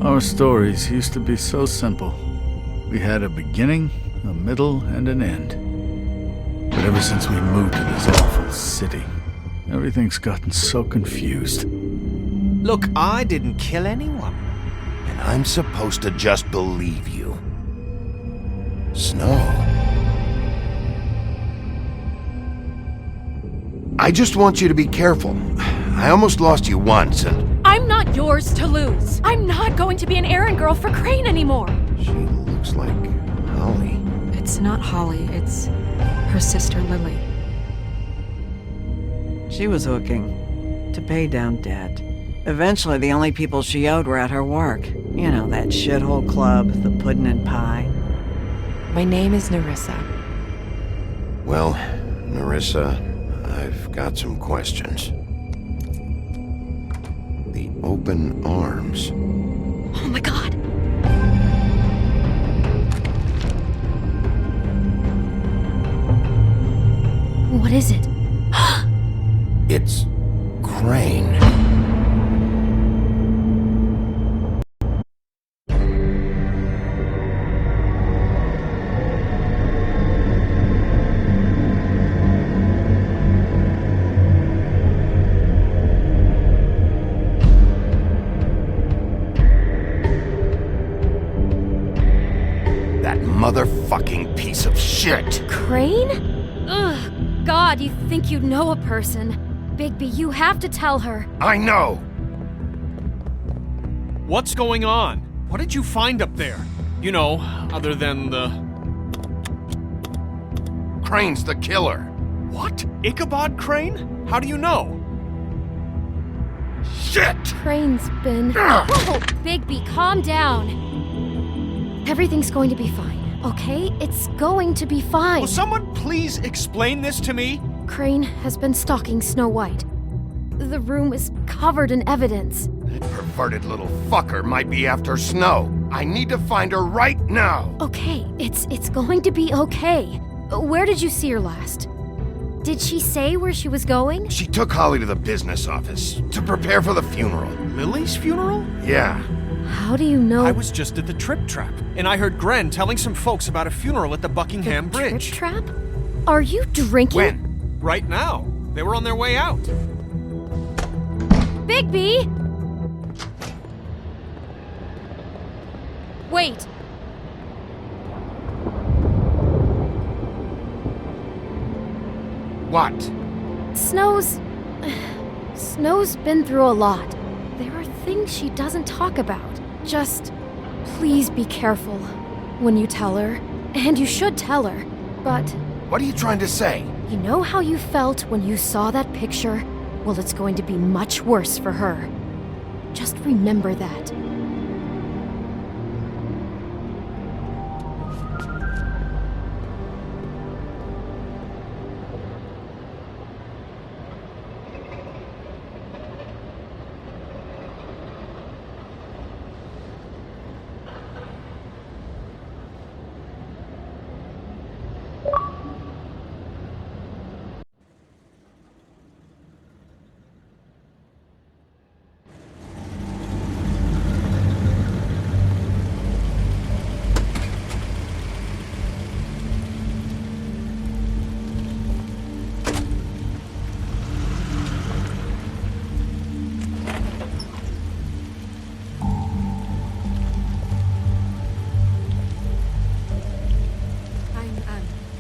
Our stories used to be so simple. We had a beginning, a middle, and an end. But ever since we moved to this awful city, everything's gotten so confused. Look, I didn't kill anyone. And I'm supposed to just believe you. Snow. I just want you to be careful. I almost lost you once, and... I'm not yours to lose. I'm not going to be an errand girl for Crane anymore. She looks like Holly. It's not Holly, it's her sister Lily. She was hooking to pay down debt. Eventually, the only people she owed were at her work. You know, that shithole club, the puddin' and pie. My name is Nerissa. Well, Nerissa, I've got some questions. The open arms. Oh my god. What is it? It's Crane. Motherfucking piece of shit! Crane? Ugh, God, you think you know a person. Bigby, you have to tell her. I know! What's going on? What did you find up there? You know, other than the... Crane's the killer. What? Ichabod Crane? How do you know? Shit! Crane's been... Whoa, Bigby, calm down. Everything's going to be fine. Okay, it's going to be fine. Will someone please explain this to me? Crane has been stalking Snow White. The room is covered in evidence. That perverted little fucker might be after Snow. I need to find her right now. Okay, it's going to be okay. Where did you see her last? Did she say where she was going? She took Holly to the business office to prepare for the funeral. Lily's funeral? Yeah. How do you know? I was just at the Trip Trap, and I heard Gren telling some folks about a funeral at the Buckingham Bridge. Trip Trap? Are you drinking? When? Right now. They were on their way out. Bigby! Wait. What? Snow's been through a lot. There are things she doesn't talk about. Just, please be careful when you tell her. And you should tell her. But... What are you trying to say? You know how you felt when you saw that picture? Well, it's going to be much worse for her. Just remember that.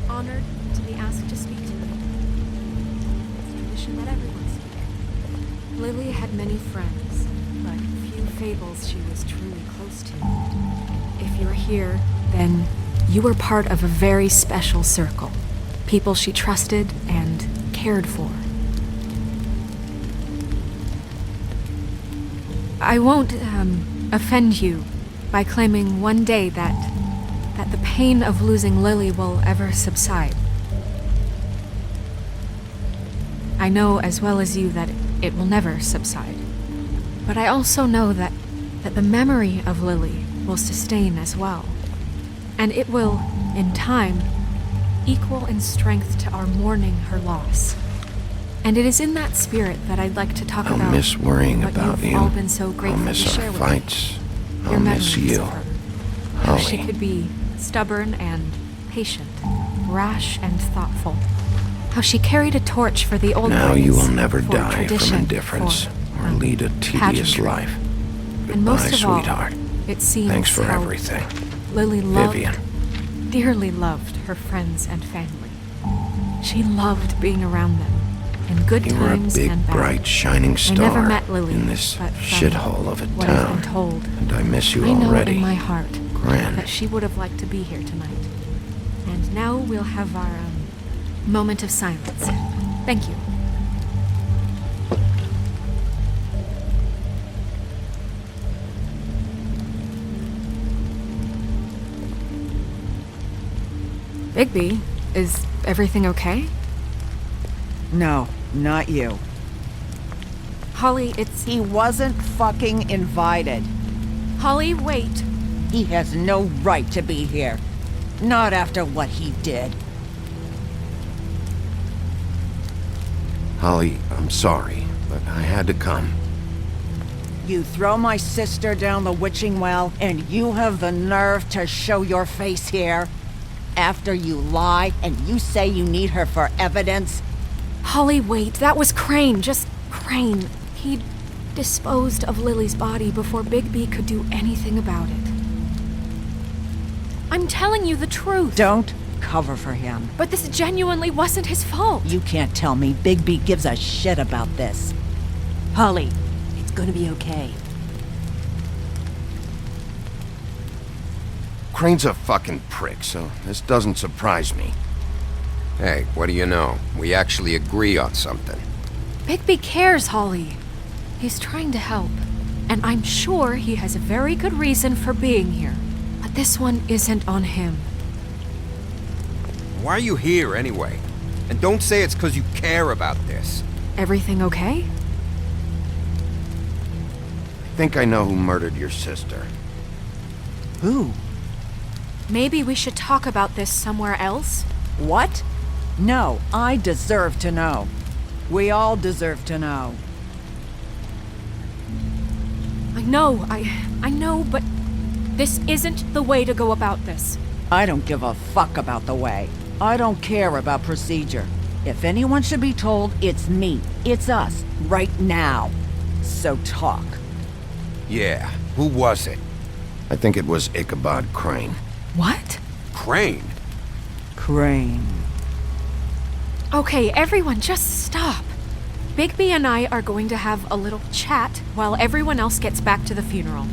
Honored to be asked to speak to you. It's tradition that everyone speak. Lily had many friends, but few Fables she was truly close to. If you're here, then you were part of a very special circle. People she trusted and cared for. I won't, offend you by claiming one day that the pain of losing Lily will ever subside. I know as well as you that it will never subside. But I also know that the memory of Lily will sustain as well. And it will, in time, equal in strength to our mourning her loss. And it is in that spirit that I'd like to talk about I'll miss worrying what about you've you. all been so I'll grateful to miss share our with fights. Your miss memories you. of her. How she Holly. could be stubborn and patient, rash and thoughtful. How she carried a torch for the old Now ways, you will never for die from tradition, indifference for, or lead a tedious pageantry. life. And most Goodbye, of all, sweetheart. it seems Thanks for how everything. Lily loved, Vivian. dearly loved her friends and family. She loved being around them, in good You were a times big, and bad. bright, shining I star never met Lily, in this but from shithole of a what I've been town. told, And I miss you I know already. in my heart Gran. that she would have liked to be here tonight. And now we'll have our moment of silence. Thank you. Bigby, is everything okay? No, not you. Holly, it's... He wasn't fucking invited. Holly, wait. He has no right to be here. Not after what he did. Holly, I'm sorry, but I had to come. You throw my sister down the witching well, and you have the nerve to show your face here? After you lie, and you say you need her for evidence? Holly, wait. That was Crane. Just Crane. He disposed of Lily's body before Bigby could do anything about it. I'm telling you the truth. Don't cover for him. But this genuinely wasn't his fault. You can't tell me Bigby gives a shit about this. Holly, it's gonna be okay. Crane's a fucking prick, so this doesn't surprise me. Hey, what do you know? We actually agree on something. Bigby cares, Holly. He's trying to help. And I'm sure he has a very good reason for being here. But this one isn't on him. Why are you here anyway? And don't say it's because you care about this. Everything okay? I think I know who murdered your sister. Who? Maybe we should talk about this somewhere else? What? No, I deserve to know. We all deserve to know. I know, but this isn't the way to go about this. I don't give a fuck about the way. I don't care about procedure. If anyone should be told, it's me. It's us. Right now. So talk. Yeah, who was it? I think it was Ichabod Crane. What? Crane? Crane. Okay, everyone, just stop. Bigby and I are going to have a little chat while everyone else gets back to the funeral.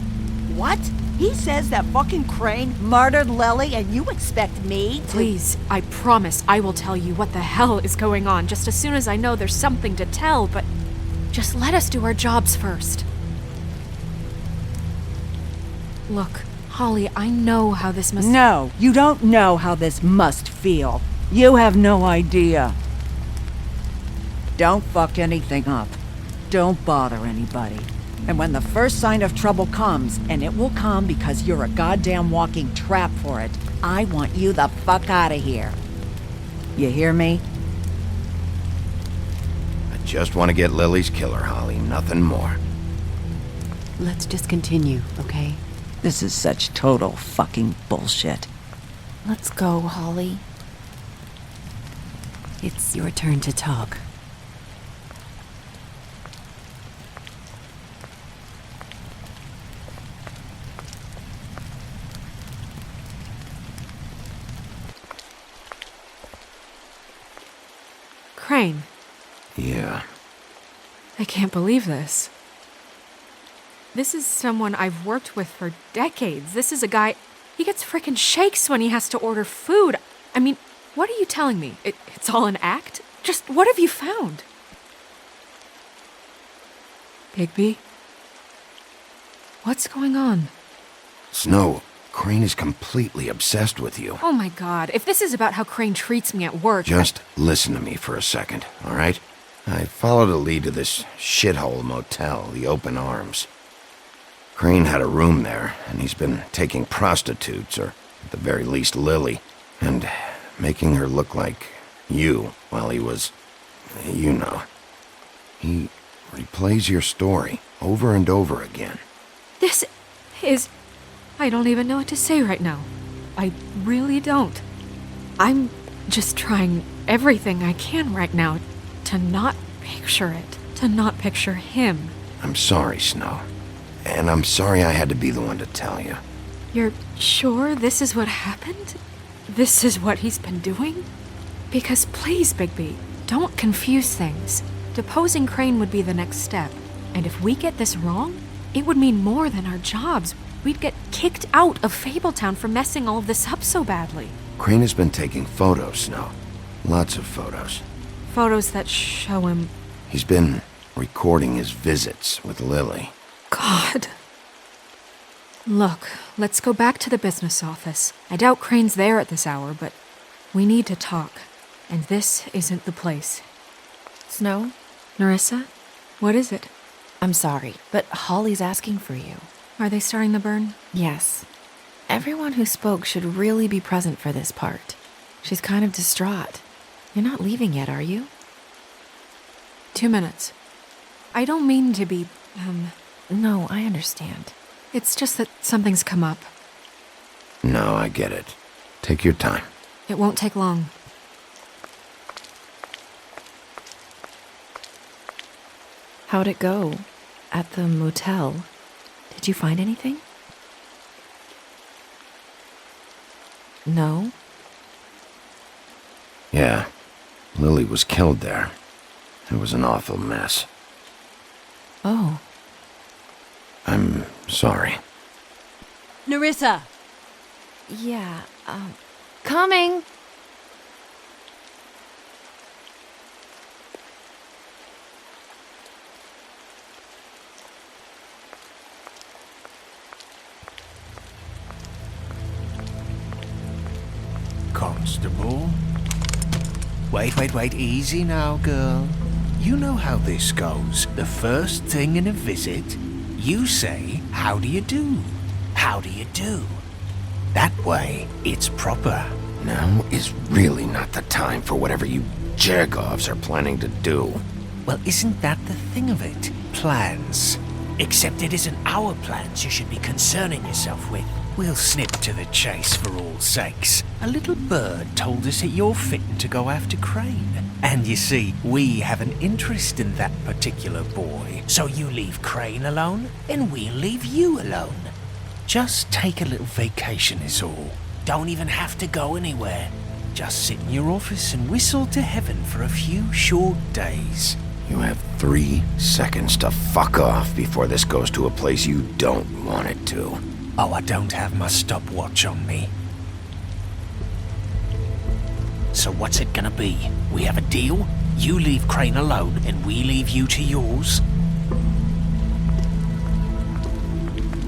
What? He says that fucking Crane murdered Lily and you expect me to— Please, I promise I will tell you what the hell is going on just as soon as I know there's something to tell, but just let us do our jobs first. Look, Holly, I know how this must— No, you don't know how this must feel. You have no idea. Don't fuck anything up. Don't bother anybody. And when the first sign of trouble comes, and it will come because you're a goddamn walking trap for it, I want you the fuck out of here. You hear me? I just want to get Lily's killer, Holly, nothing more. Let's just continue, okay? This is such total fucking bullshit. Let's go, Holly. It's your turn to talk. Crane, Yeah. I can't believe this. This is someone I've worked with for decades. This is a guy, he gets frickin' shakes when he has to order food. I mean, what are you telling me? It's all an act? Just what have you found? Bigby? What's going on? Snow, Crane is completely obsessed with you. Oh my god, if this is about how Crane treats me at work... Just listen to me for a second, all right? I followed a lead to this shithole motel, the Open Arms. Crane had a room there, and he's been taking prostitutes, or at the very least Lily, and making her look like you while he was, you know. He replays your story over and over again. This is I don't even know what to say right now. I really don't. I'm just trying everything I can right now to not picture it, to not picture him. I'm sorry, Snow. And I'm sorry I had to be the one to tell you. You're sure this is what happened? This is what he's been doing? Because please, Bigby, don't confuse things. Deposing Crane would be the next step. And if we get this wrong, it would mean more than our jobs. We'd get kicked out of Fabletown for messing all of this up so badly. Crane has been taking photos, Snow. Lots of photos. Photos that show him... He's been recording his visits with Lily. God. Look, let's go back to the business office. I doubt Crane's there at this hour, but we need to talk. And this isn't the place. Snow? Nerissa? What is it? I'm sorry, but Holly's asking for you. Are they starting the burn? Yes. Everyone who spoke should really be present for this part. She's kind of distraught. You're not leaving yet, are you? 2 minutes. I don't mean to be, No, I understand. It's just that something's come up. No, I get it. Take your time. It won't take long. How'd it go? At the motel? Did you find anything? No? Yeah. Lily was killed there. It was an awful mess. Oh. I'm sorry. Nerissa! Yeah, coming! Constable? Wait, easy now, girl. You know how this goes. The first thing in a visit, you say, how do you do? How do you do? That way, it's proper. Now is really not the time for whatever you jerk-offs are planning to do. Well, isn't that the thing of it? Plans. Except it isn't our plans you should be concerning yourself with. We'll snip to the chase for all sakes. A little bird told us that you're fitting to go after Crane. And you see, we have an interest in that particular boy. So you leave Crane alone, and we'll leave you alone. Just take a little vacation is all. Don't even have to go anywhere. Just sit in your office and whistle to heaven for a few short days. You have 3 seconds to fuck off before this goes to a place you don't want it to. Oh, I don't have my stopwatch on me. So what's it gonna be? We have a deal? You leave Crane alone, and we leave you to yours?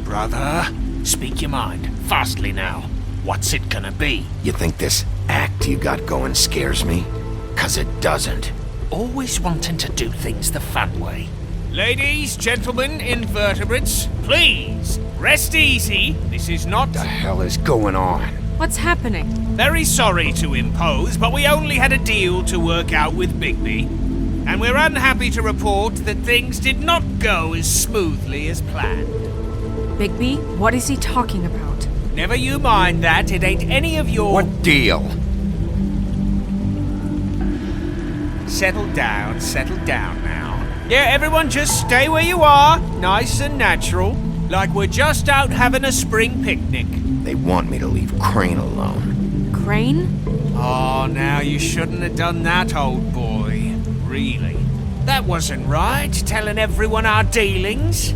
Brother, speak your mind, fastly now. What's it gonna be? You think this act you got going scares me? 'Cause it doesn't. Always wanting to do things the fun way. Ladies, gentlemen, invertebrates, please, rest easy. This is not... What the hell is going on? What's happening? Very sorry to impose, but we only had a deal to work out with Bigby. And we're unhappy to report that things did not go as smoothly as planned. Bigby, what is he talking about? Never you mind that, it ain't any of your... What deal? Settle down now. Yeah, everyone just stay where you are, nice and natural, like we're just out having a spring picnic. They want me to leave Crane alone. Crane? Oh, now you shouldn't have done that, old boy. Really. That wasn't right, telling everyone our dealings.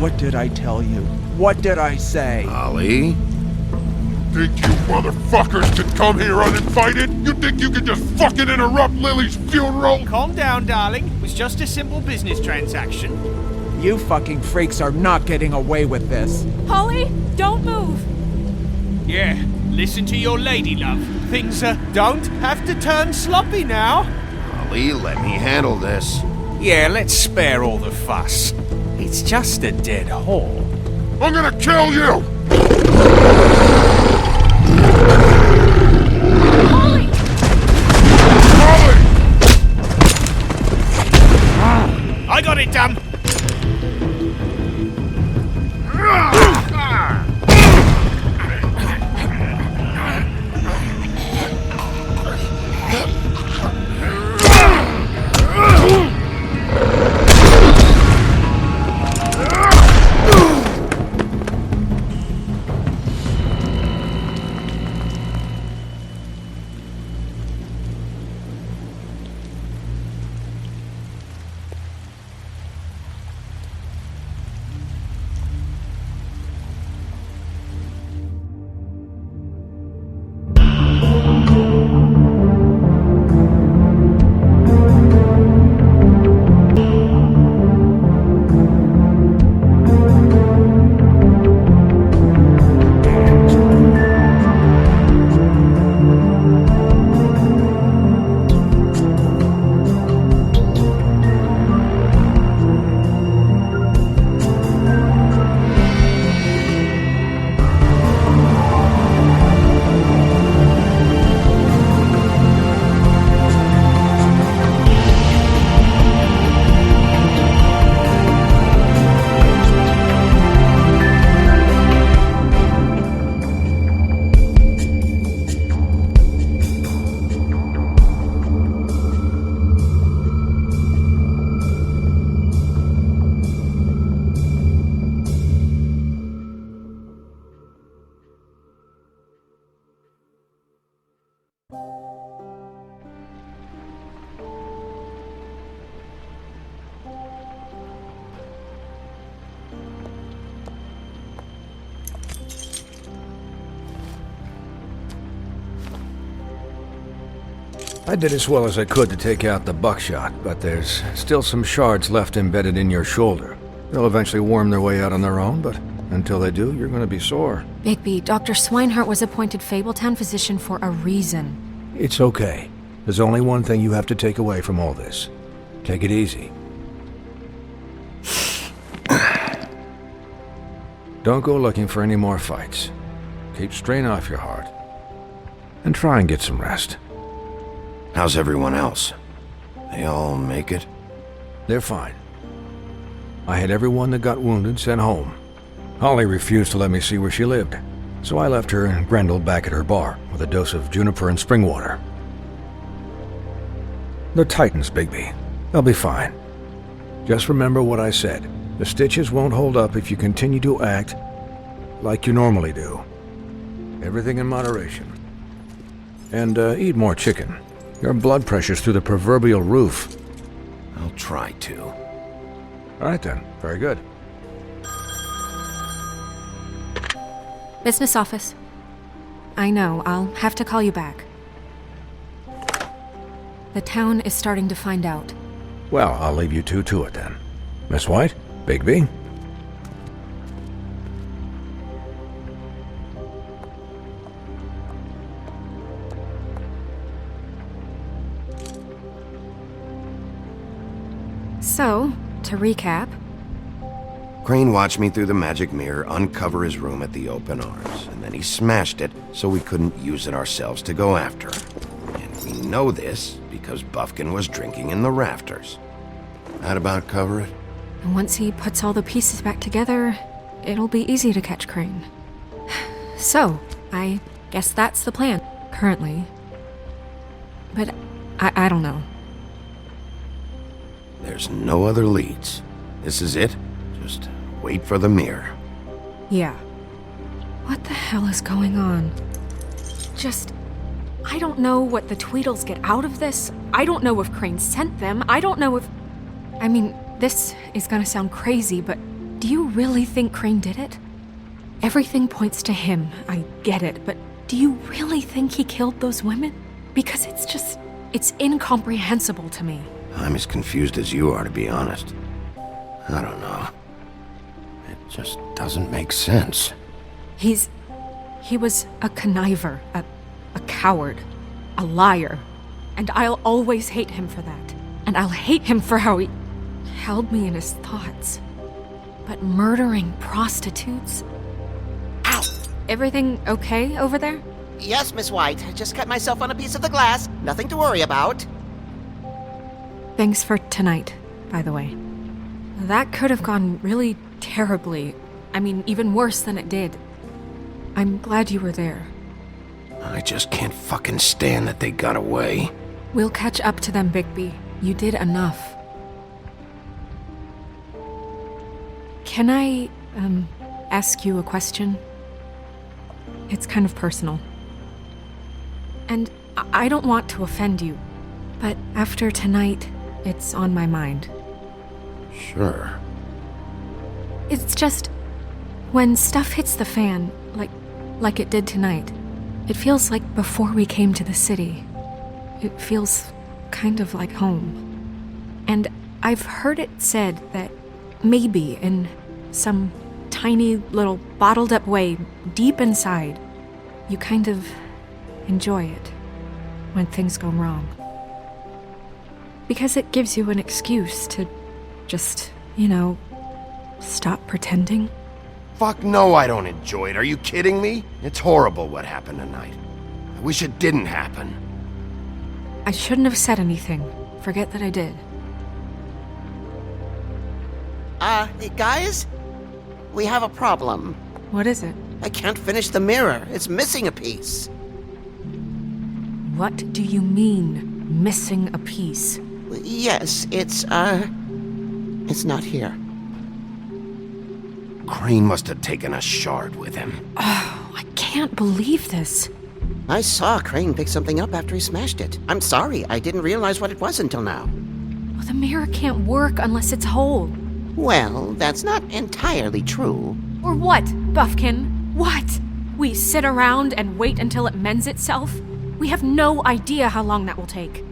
What did I tell you? What did I say? Ollie? Think you motherfuckers could come here uninvited? You think you could just fucking interrupt Lily's funeral? Calm down, darling. It was just a simple business transaction. You fucking freaks are not getting away with this. Holly, don't move! Yeah, listen to your lady love. Things don't have to turn sloppy now. Ollie, let me handle this. Yeah, let's spare all the fuss. It's just a dead whore. I'm gonna kill you! Holly! I got it get him! I did as well as I could to take out the buckshot, but there's still some shards left embedded in your shoulder. They'll eventually worm their way out on their own, but until they do, you're gonna be sore. Bigby, Dr. Swinehart was appointed Fabletown physician for a reason. It's okay. There's only one thing you have to take away from all this. Take it easy. Don't go looking for any more fights. Keep strain off your heart. And try and get some rest. How's everyone else? They all make it? They're fine. I had everyone that got wounded sent home. Holly refused to let me see where she lived, so I left her and Grendel back at her bar with a dose of juniper and spring water. They're Titans, Bigby. They'll be fine. Just remember what I said. The stitches won't hold up if you continue to act like you normally do. Everything in moderation. And eat more chicken. Your blood pressure's through the proverbial roof. I'll try to. All right then. Very good. Business office. I know, I'll have to call you back. The town is starting to find out. Well, I'll leave you two to it then. Miss White? Bigby? So, to recap... Crane watched me through the magic mirror uncover his room at the open arms, and then he smashed it so we couldn't use it ourselves to go after him. And we know this because Buffkin was drinking in the rafters. That about cover it? And once he puts all the pieces back together, it'll be easy to catch Crane. So, I guess that's the plan, currently. But I don't know. There's no other leads. This is it. Just wait for the mirror. Yeah. What the hell is going on? I don't know what the Tweedles get out of this. I don't know if Crane sent them. I don't know if... I mean, this is gonna sound crazy, but do you really think Crane did it? Everything points to him, I get it, but do you really think he killed those women? Because it's incomprehensible to me. I'm as confused as you are, to be honest. I don't know. It just doesn't make sense. He was a conniver, a coward, a liar, and I'll always hate him for that. And I'll hate him for how he held me in his thoughts. But murdering prostitutes? Ow! Everything okay over there? Yes, Miss White. I just cut myself on a piece of the glass. Nothing to worry about. Thanks for tonight, by the way. That could have gone really terribly. I mean, even worse than it did. I'm glad you were there. I just can't fucking stand that they got away. We'll catch up to them, Bigby. You did enough. Can I, ask you a question? It's kind of personal. And I don't want to offend you, but after tonight, it's on my mind. Sure. It's just, when stuff hits the fan, like it did tonight, it feels like before we came to the city. It feels kind of like home. And I've heard it said that maybe in some tiny little bottled up way deep inside, you kind of enjoy it when things go wrong. Because it gives you an excuse to just, stop pretending. Fuck no, I don't enjoy it. Are you kidding me? It's horrible what happened tonight. I wish it didn't happen. I shouldn't have said anything. Forget that I did. Guys? We have a problem. What is it? I can't finish the mirror. It's missing a piece. What do you mean, missing a piece? Yes, it's not here. Crane must have taken a shard with him. Oh, I can't believe this. I saw Crane pick something up after he smashed it. I'm sorry, I didn't realize what it was until now. Well, the mirror can't work unless it's whole. Well, that's not entirely true. Or what, Buffkin? What? We sit around and wait until it mends itself? We have no idea how long that will take.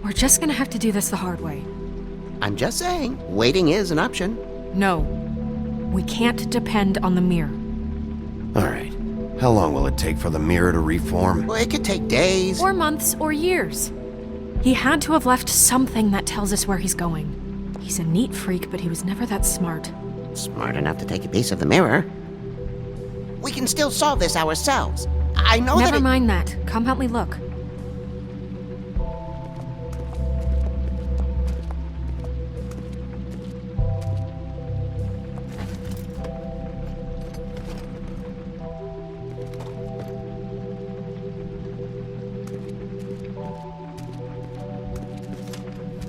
We're just gonna have to do this the hard way. I'm just saying, waiting is an option. No. We can't depend on the mirror. All right. How long will it take for the mirror to reform? Well, it could take days. Or months, or years. He had to have left something that tells us where he's going. He's a neat freak, but he was never that smart. Smart enough to take a piece of the mirror. We can still solve this ourselves. I know Never mind that. Come help me look.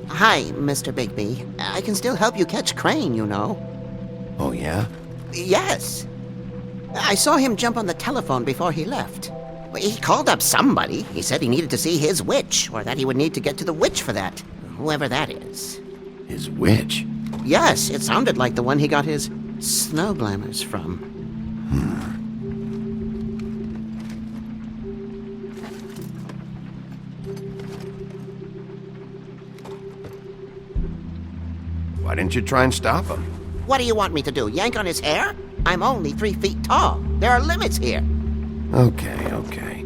Hi, Mr. Bigby. I can still help you catch Crane, you know. Oh, yeah? Yes. I saw him jump on the telephone before he left. He called up somebody. He said he needed to see his witch, or that he would need to get to the witch for that. Whoever that is. His witch? Yes, it sounded like the one he got his snow glamours from. Why didn't you try and stop him? What do you want me to do, yank on his hair? I'm only 3 feet tall. There are limits here. Okay.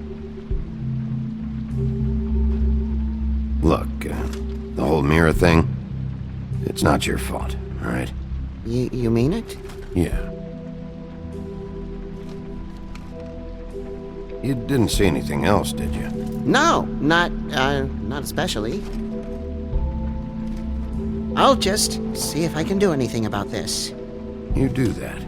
Look, the whole mirror thing, it's not your fault, all right? You mean it? Yeah. You didn't see anything else, did you? No, not especially. I'll just see if I can do anything about this. You do that.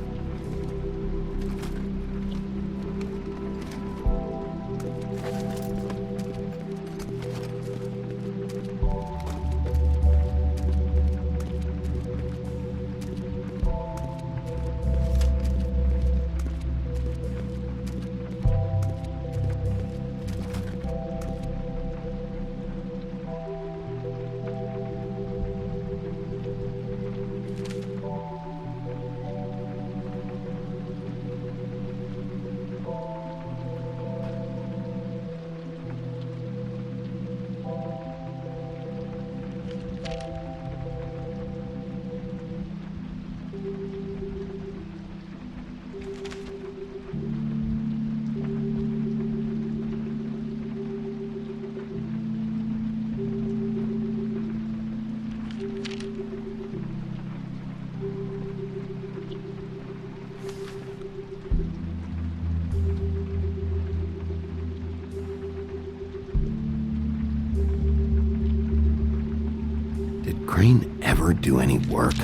Crane ever do any work?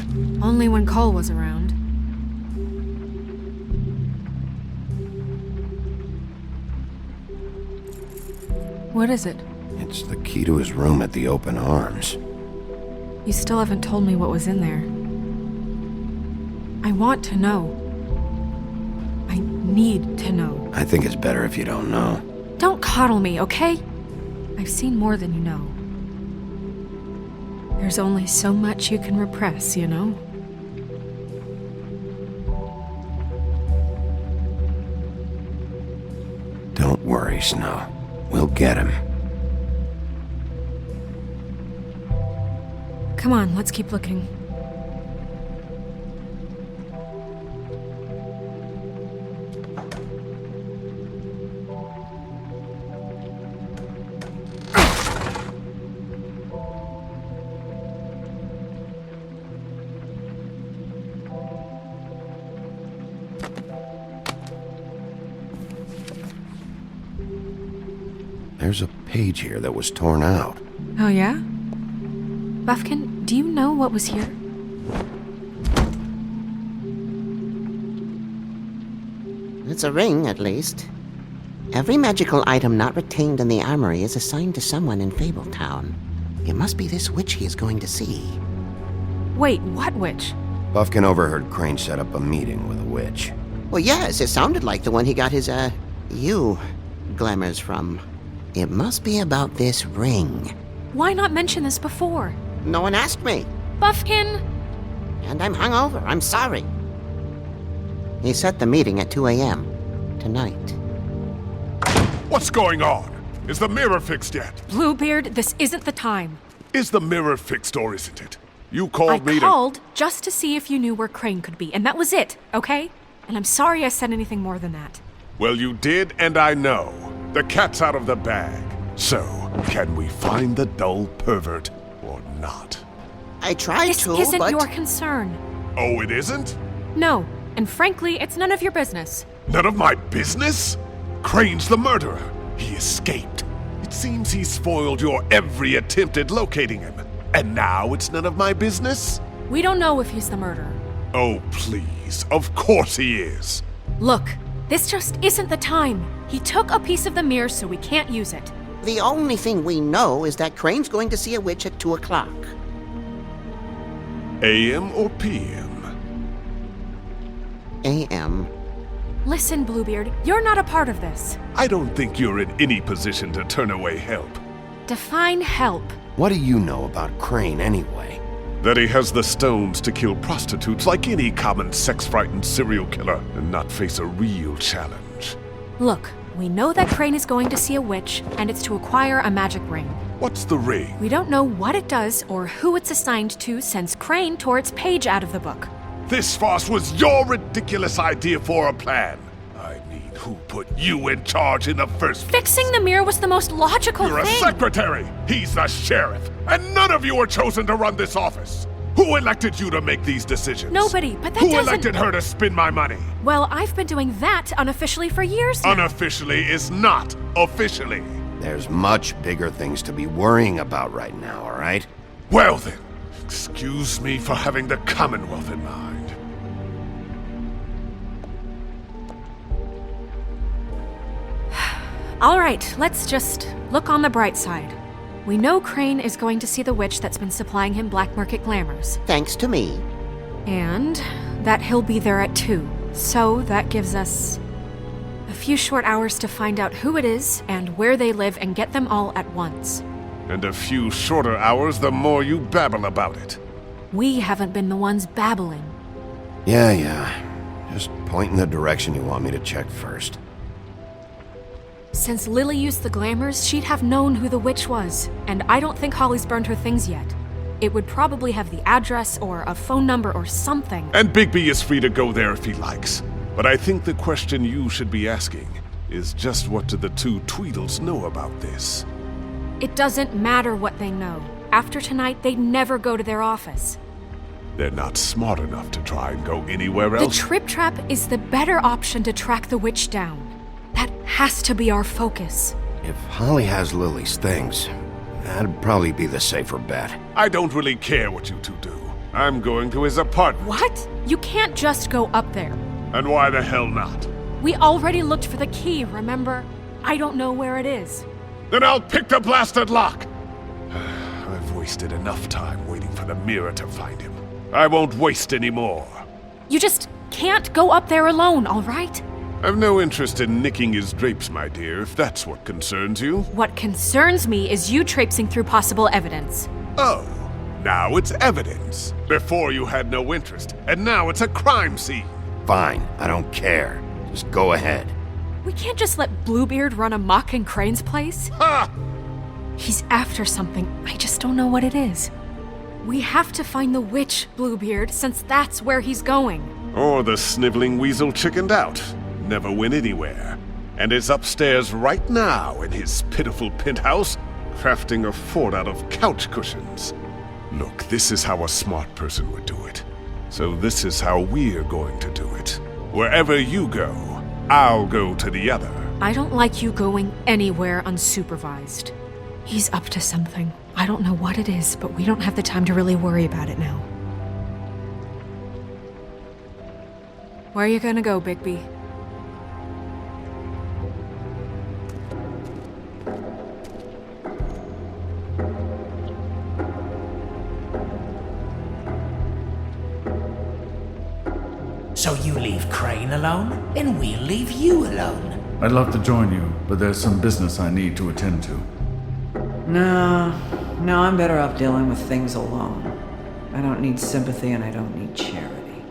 Only when Cole was around. What is it? It's the key to his room at the Open Arms. You still haven't told me what was in there. I want to know. I need to know. I think it's better if you don't know. Don't coddle me, okay? I've seen more than you know. There's only so much you can repress, you know? Don't worry, Snow. We'll get him. Come on, let's keep looking. There's a page here that was torn out. Oh, yeah? Buffkin, do you know what was here? It's a ring, at least. Every magical item not retained in the armory is assigned to someone in Fabletown. It must be this witch he is going to see. Wait, what witch? Buffkin overheard Crane set up a meeting with a witch. Well, yes, it sounded like the one he got his, glamours from. It must be about this ring. Why not mention this before? No one asked me. Buffkin! And I'm hungover. I'm sorry. He set the meeting at 2 a.m. tonight. What's going on? Is the mirror fixed yet? Bluebeard, this isn't the time. Is the mirror fixed or isn't it? You called me I called just to see if you knew where Crane could be, and that was it, okay? And I'm sorry I said anything more than that. Well, you did, and I know. The cat's out of the bag. So, can we find the dull pervert or not? I tried this to, This isn't but... your concern. Oh, it isn't? No, and frankly, it's none of your business. None of my business? Crane's the murderer. He escaped. It seems he spoiled your every attempt at locating him. And now it's none of my business? We don't know if he's the murderer. Oh, please. Of course he is. Look, this just isn't the time. He took a piece of the mirror, so we can't use it. The only thing we know is that Crane's going to see a witch at 2 o'clock. AM or PM? AM. Listen, Bluebeard, you're not a part of this. I don't think you're in any position to turn away help. Define help. What do you know about Crane anyway? That he has the stones to kill prostitutes like any common sex-frightened serial killer and not face a real challenge. Look, we know that Crane is going to see a witch, and it's to acquire a magic ring. What's the ring? We don't know what it does or who it's assigned to since Crane tore its page out of the book. This farce was your ridiculous idea for a plan. I mean, who put you in charge in the first place? Fixing the mirror was the most logical You're thing. a secretary! He's the sheriff! And none of you were chosen to run this office! Who elected you to make these decisions? Nobody, but that Who doesn't... elected her to spend my money? Well, I've been doing that unofficially for years now. Unofficially is not officially. There's much bigger things to be worrying about right now, all right? Well then, excuse me for having the Commonwealth in mind. All right, let's just look on the bright side. We know Crane is going to see the witch that's been supplying him black market glamours. Thanks to me. And that he'll be there at 2. So that gives us a few short hours to find out who it is and where they live and get them all at once. And a few shorter hours the more you babble about it. We haven't been the ones babbling. Yeah. Just point in the direction you want me to check first. Since Lily used the glamours, she'd have known who the witch was, and I don't think Holly's burned her things yet. It would probably have the address or a phone number or something. And Bigby is free to go there if he likes. But I think the question you should be asking is just what do the two Tweedles know about this? It doesn't matter what they know. After tonight, they'd never go to their office. They're not smart enough to try and go anywhere else. The Trip Trap is the better option to track the witch down. That has to be our focus. If Holly has Lily's things, That'd probably be the safer bet. I don't really care what you two do. I'm going to his apartment. What? You can't just go up there. And why the hell not? We already looked for the key, remember? I don't know where it is. Then I'll pick the blasted lock! I've wasted enough time waiting for the mirror to find him. I won't waste any more. You just can't go up there alone, all right? I've no interest in nicking his drapes, my dear, if that's what concerns you. What concerns me is you traipsing through possible evidence. Oh, now it's evidence. Before you had no interest, and now it's a crime scene. Fine, I don't care. Just go ahead. We can't just let Bluebeard run amok in Crane's place. Ha! He's after something, I just don't know what it is. We have to find the witch, Bluebeard, since that's where he's going. Or the sniveling weasel chickened out. Never went anywhere. And is upstairs right now in his pitiful penthouse, crafting a fort out of couch cushions. Look, this is how a smart person would do it. So this is how we're going to do it. Wherever you go, I'll go to the other. I don't like you going anywhere unsupervised. He's up to something. I don't know what it is, but we don't have the time to really worry about it now. Where are you gonna go, Bigby? So you leave Crane alone, and we'll leave you alone. I'd love to join you, but there's some business I need to attend to. No, I'm better off dealing with things alone. I don't need sympathy and I don't need charity.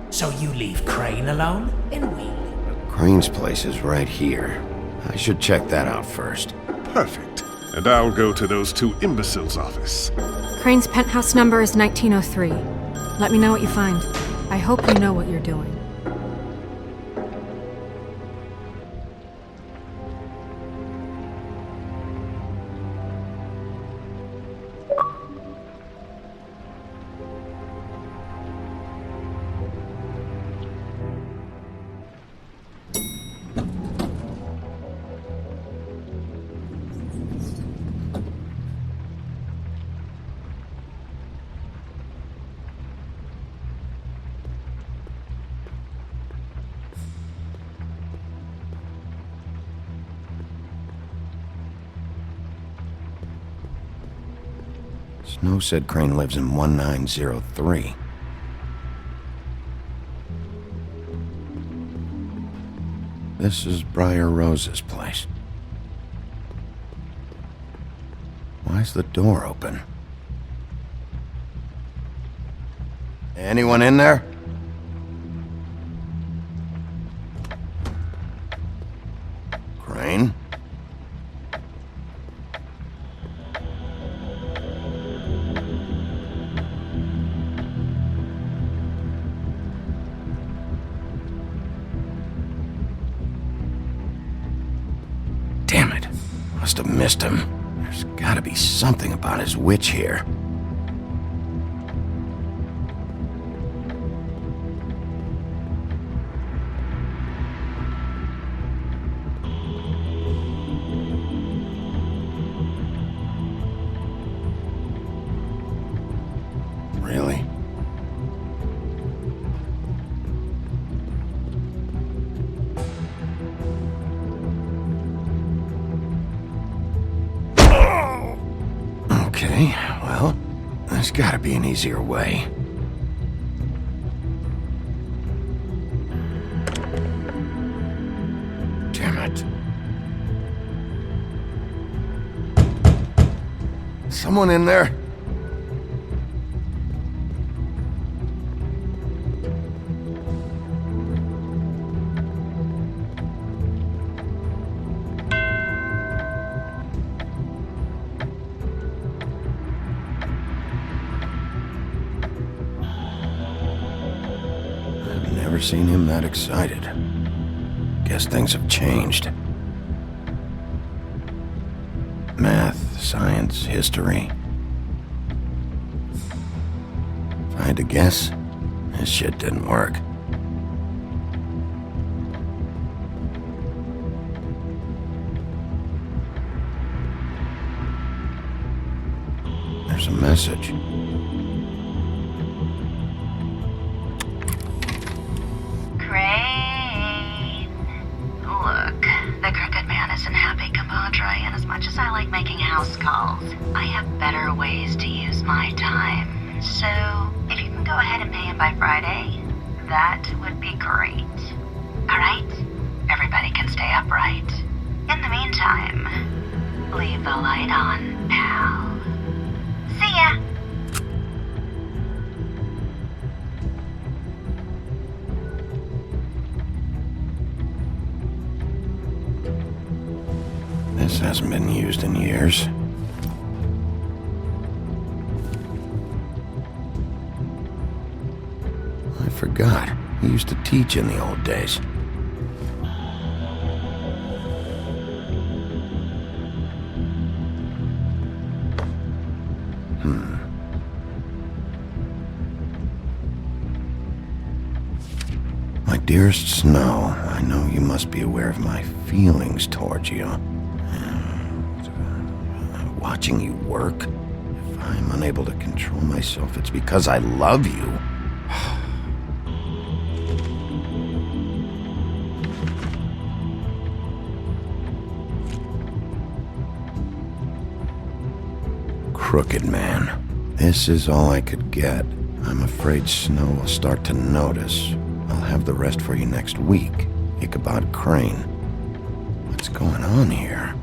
So you leave Crane alone, and we'll... Crane's place is right here. I should check that out first. Perfect. And I'll go to those two imbeciles' office. Crane's penthouse number is 1903. Let me know what you find. I hope you know what you're doing. Snow said Crane lives in 1903. This is Briar Rose's place. Why's the door open? Anyone in there? Crane? Damn it. Must have missed him. There's gotta be something about his witch here. Really? Okay, well, there's gotta be an easier way. Damn it. Someone in there? Never seen him that excited. Guess things have changed. Math, science, history. If I had to guess, this shit didn't work. There's a message. Crane. Look, the crooked man isn't happy, compadre, and as much as I like making house calls, I have better ways to use my time. So, if you can go ahead and pay him by Friday, that would be great. Alright? Everybody can stay upright. In the meantime, leave the light on, pal. See ya! This hasn't been used in years. I forgot. He used to teach in the old days. My dearest Snow, I know you must be aware of my feelings towards you. Watching you work, if I'm unable to control myself, it's because I love you. Crooked man. This is all I could get. I'm afraid Snow will start to notice. I'll have the rest for you next week. Ichabod Crane. What's going on here?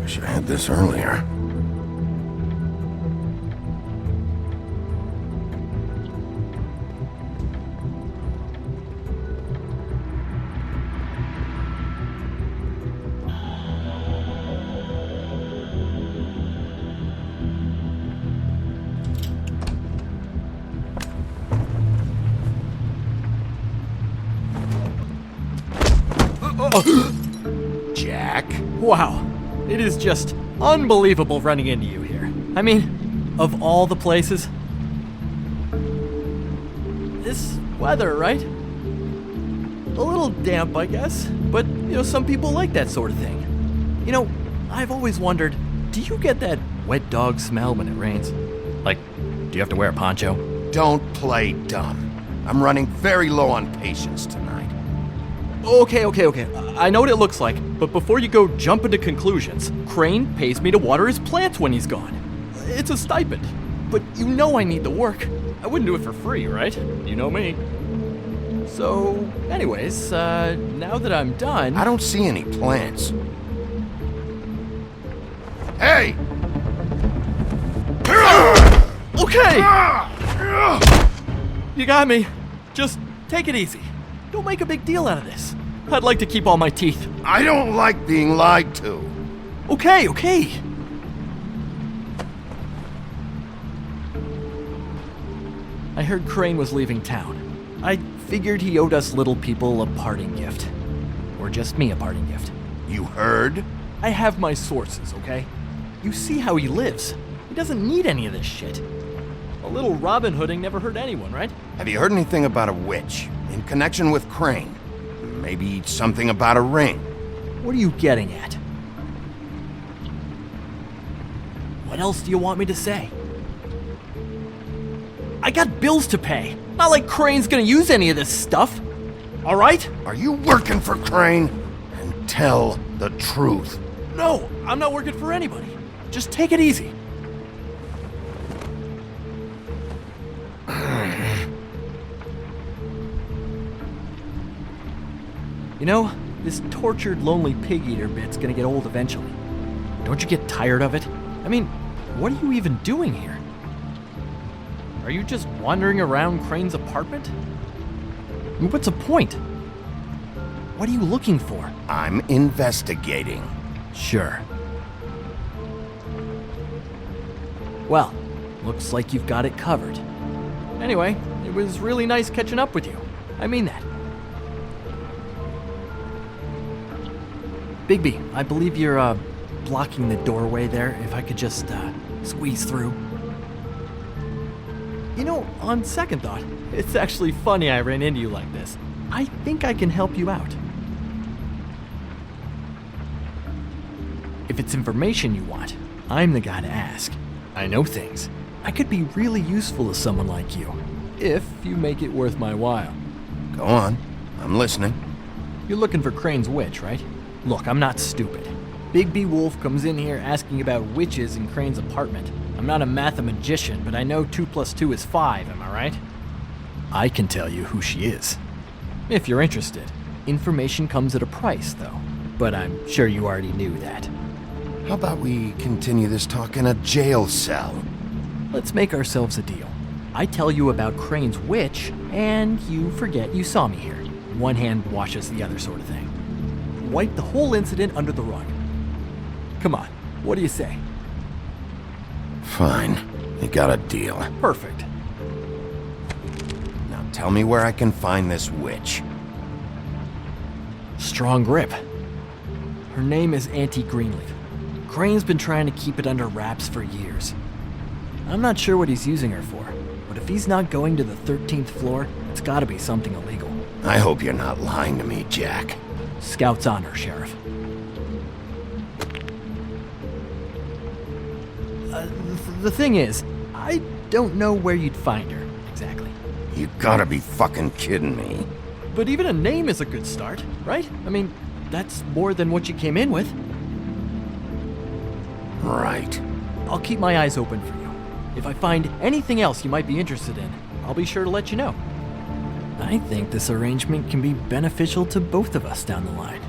Wish I had this earlier. Jack? Wow. It is just unbelievable running into you here. I mean, of all the places. This weather, right? A little damp, I guess. But, some people like that sort of thing. I've always wondered, do you get that wet dog smell when it rains? Like, do you have to wear a poncho? Don't play dumb. I'm running very low on patience tonight. Okay. I know what it looks like, but before you go jump into conclusions, Crane pays me to water his plants when he's gone. It's a stipend, but I need the work. I wouldn't do it for free, right? You know me. So, anyways, now that I'm done... I don't see any plants. Hey! Okay! You got me. Just take it easy. Don't make a big deal out of this. I'd like to keep all my teeth. I don't like being lied to. Okay. I heard Crane was leaving town. I figured he owed us little people a parting gift. Or just me a parting gift. You heard? I have my sources, okay? You see how he lives. He doesn't need any of this shit. A little Robin Hooding never hurt anyone, right? Have you heard anything about a witch in connection with Crane? Maybe something about a ring. What are you getting at? What else do you want me to say? I got bills to pay. Not like Crane's gonna use any of this stuff. All right? Are you working for Crane? And tell the truth. No, I'm not working for anybody. Just take it easy. This tortured, lonely pig-eater bit's gonna get old eventually. Don't you get tired of it? I mean, what are you even doing here? Are you just wandering around Crane's apartment? I mean, what's the point? What are you looking for? I'm investigating. Sure. Well, looks like you've got it covered. Anyway, it was really nice catching up with you. I mean that. Bigby, I believe you're, blocking the doorway there if I could just, squeeze through? You know, on second thought, it's actually funny I ran into you like this. I think I can help you out. If it's information you want, I'm the guy to ask. I know things. I could be really useful to someone like you, if you make it worth my while. Go on. I'm listening. You're looking for Crane's witch, right? Look, I'm not stupid. Bigby Wolf comes in here asking about witches in Crane's apartment. I'm not a mathematician, but I know 2 + 2 is 5, am I right? I can tell you who she is. If you're interested. Information comes at a price, though. But I'm sure you already knew that. How about we continue this talk in a jail cell? Let's make ourselves a deal. I tell you about Crane's witch, and you forget you saw me here. One hand washes the other sort of thing. Wipe the whole incident under the rug. Come on, what do you say? Fine. You got a deal. Perfect. Now tell me where I can find this witch. Strong grip. Her name is Auntie Greenleaf. Crane's been trying to keep it under wraps for years. I'm not sure what he's using her for, but if he's not going to the 13th floor, it's gotta be something illegal. I hope you're not lying to me, Jack. Scout's honor, Sheriff. The thing is, I don't know where you'd find her, exactly. You gotta be fucking kidding me. But even a name is a good start, right? I mean, that's more than what you came in with. Right. I'll keep my eyes open for you. If I find anything else you might be interested in, I'll be sure to let you know. I think this arrangement can be beneficial to both of us down the line.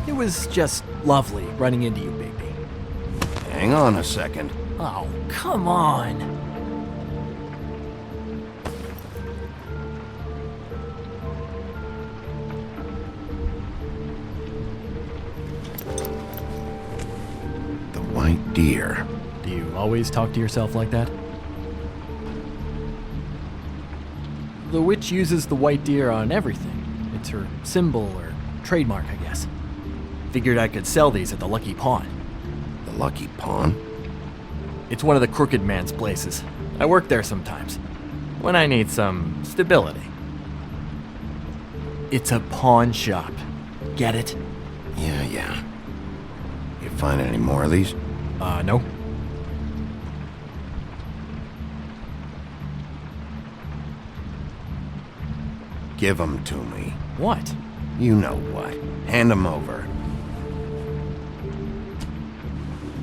It was just lovely running into you, Bigby. Hang on a second. Oh, come on. The white deer. Do you always talk to yourself like that? The witch uses the white deer on everything. It's her symbol or trademark, I guess. Figured I could sell these at the Lucky Pawn. The Lucky Pawn? It's one of the crooked man's places. I work there sometimes, when I need some stability. It's a pawn shop. Get it? Yeah. You find any more of these? No. Give them to me. What? You know what. Hand them over.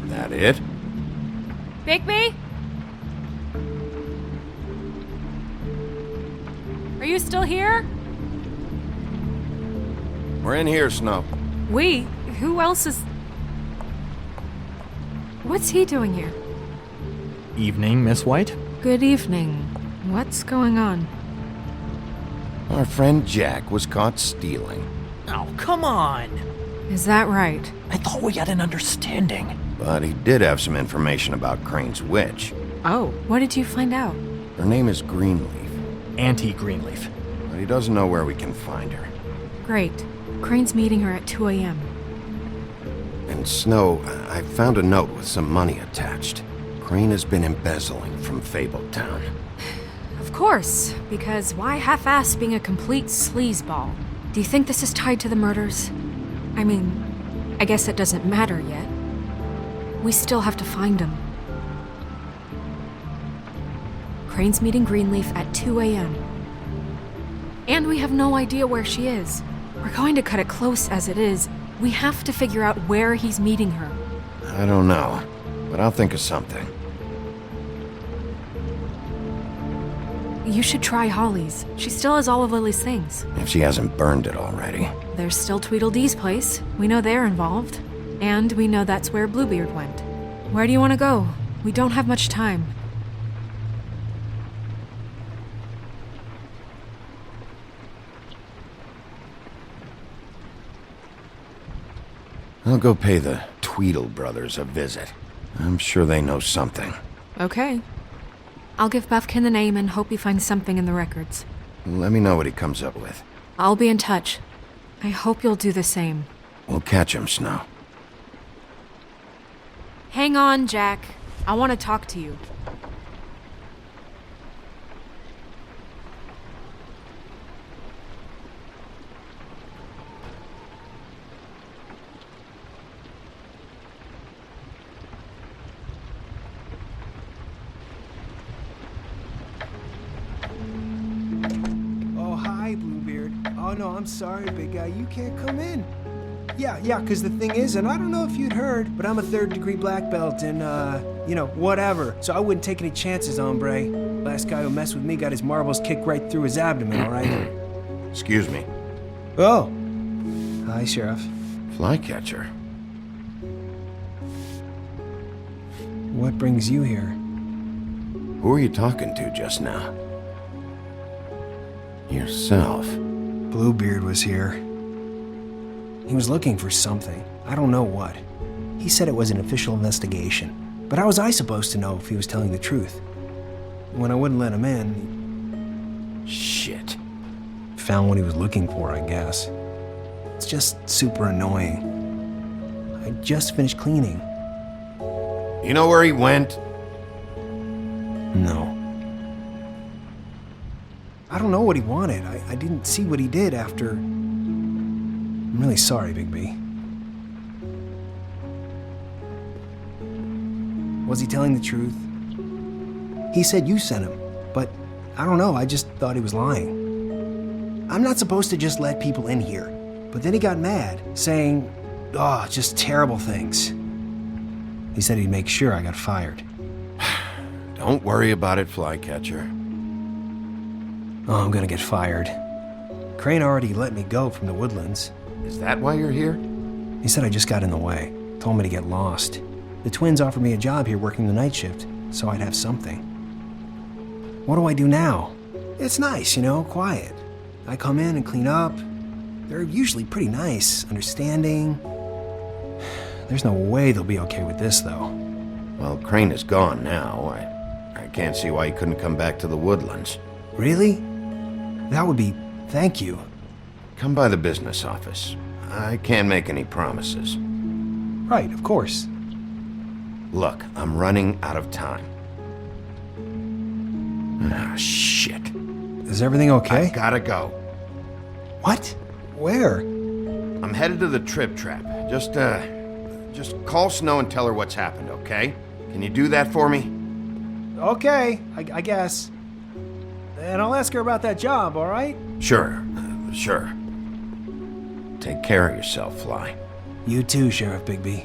That it? Bigby? Are you still here? We're in here, Snow. We? Who else is... What's he doing here? Evening, Miss White. Good evening. What's going on? Our friend Jack was caught stealing. Oh, come on! Is that right? I thought we had an understanding. But he did have some information about Crane's witch. Oh, what did you find out? Her name is Greenleaf. Auntie Greenleaf. But he doesn't know where we can find her. Great. Crane's meeting her at 2 a.m. And Snow, I found a note with some money attached. Crane has been embezzling from Fabletown. Of course, because why half-ass being a complete sleazeball? Do you think this is tied to the murders? I mean, I guess it doesn't matter yet. We still have to find him. Crane's meeting Greenleaf at 2 a.m. And we have no idea where she is. We're going to cut it close as it is. We have to figure out where he's meeting her. I don't know, but I'll think of something. You should try Holly's. She still has all of Lily's things. If she hasn't burned it already. There's still Tweedledee's place. We know they're involved. And we know that's where Bluebeard went. Where do you want to go? We don't have much time. I'll go pay the Tweedle brothers a visit. I'm sure they know something. Okay. I'll give Buffkin the name and hope he finds something in the records. Let me know what he comes up with. I'll be in touch. I hope you'll do the same. We'll catch him, Snow. Hang on, Jack. I want to talk to you. Oh, hi, Bluebeard. Oh, no, I'm sorry, big guy. You can't come in. Yeah, because the thing is, and I don't know if you'd heard, but I'm a 3rd-degree black belt and, whatever. So I wouldn't take any chances, hombre. Last guy who messed with me got his marbles kicked right through his abdomen, all right? Excuse me. Oh. Hi, Sheriff. Flycatcher. What brings you here? Who are you talking to just now? Yourself. Bluebeard was here. He was looking for something. I don't know what. He said it was an official investigation. But how was I supposed to know if he was telling the truth? When I wouldn't let him in... Shit. Found what he was looking for, I guess. It's just super annoying. I just finished cleaning. You know where he went? No. I don't know what he wanted. I didn't see what he did after... I'm really sorry, Bigby. Was he telling the truth? He said you sent him, but I don't know, I just thought he was lying. I'm not supposed to just let people in here, but then he got mad, saying, just terrible things. He said he'd make sure I got fired. Don't worry about it, Flycatcher. Oh, I'm gonna get fired. Crane already let me go from the Woodlands. Is that why you're here? He said I just got in the way. Told me to get lost. The twins offered me a job here working the night shift, so I'd have something. What do I do now? It's nice, quiet. I come in and clean up. They're usually pretty nice, understanding. There's no way they'll be okay with this, though. Well, Crane is gone now. I can't see why he couldn't come back to the Woodlands. Really? That would be... thank you. Come by the business office. I can't make any promises. Right, of course. Look, I'm running out of time. Ah, shit. Is everything okay? I gotta go. What? Where? I'm headed to the Trip Trap. Just call Snow and tell her what's happened, okay? Can you do that for me? Okay, I guess. And I'll ask her about that job, all right? Sure. Take care of yourself, Fly. You too, Sheriff Bigby.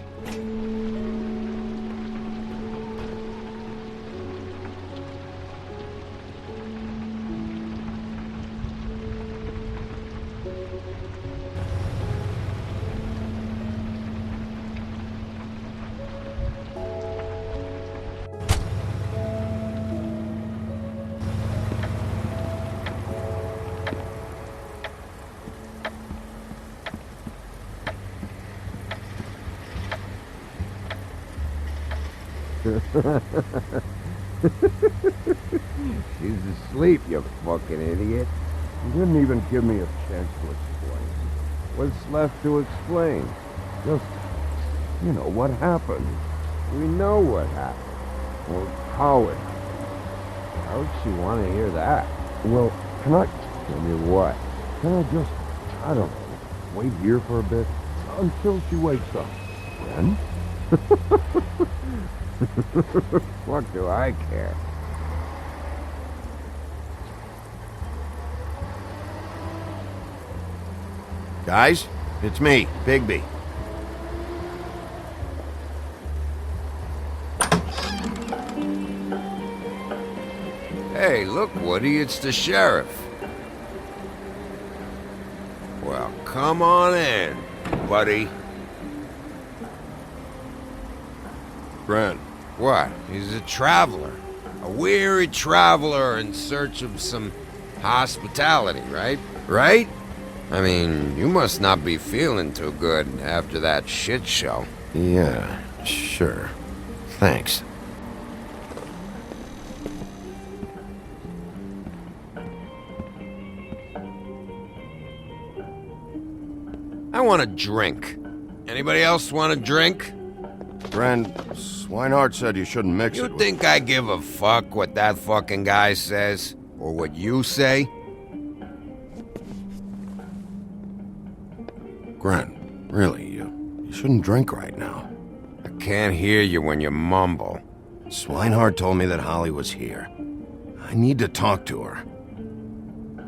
She's asleep, you fucking idiot. You didn't even give me a chance to explain. What's left to explain? Just, what happened. We know what happened. Or how it happened. How would she want to hear that? Well, can I... Tell me what? Can I just, I don't know, wait here for a bit? Until she wakes up. Then? What do I care? Guys, it's me, Bigby. Hey, look, Woody, it's the sheriff. Well, come on in, buddy. Grant. What? He's a traveler. A weary traveler in search of some hospitality, right? Right? I mean, you must not be feeling too good after that shit show. Yeah, sure. Thanks. I want a drink. Anybody else want a drink? Friend, Swinehart said you shouldn't mix it You with... think I give a fuck what that fucking guy says? Or what you say? Gren, really, you shouldn't drink right now. I can't hear you when you mumble. Swinehart told me that Holly was here. I need to talk to her.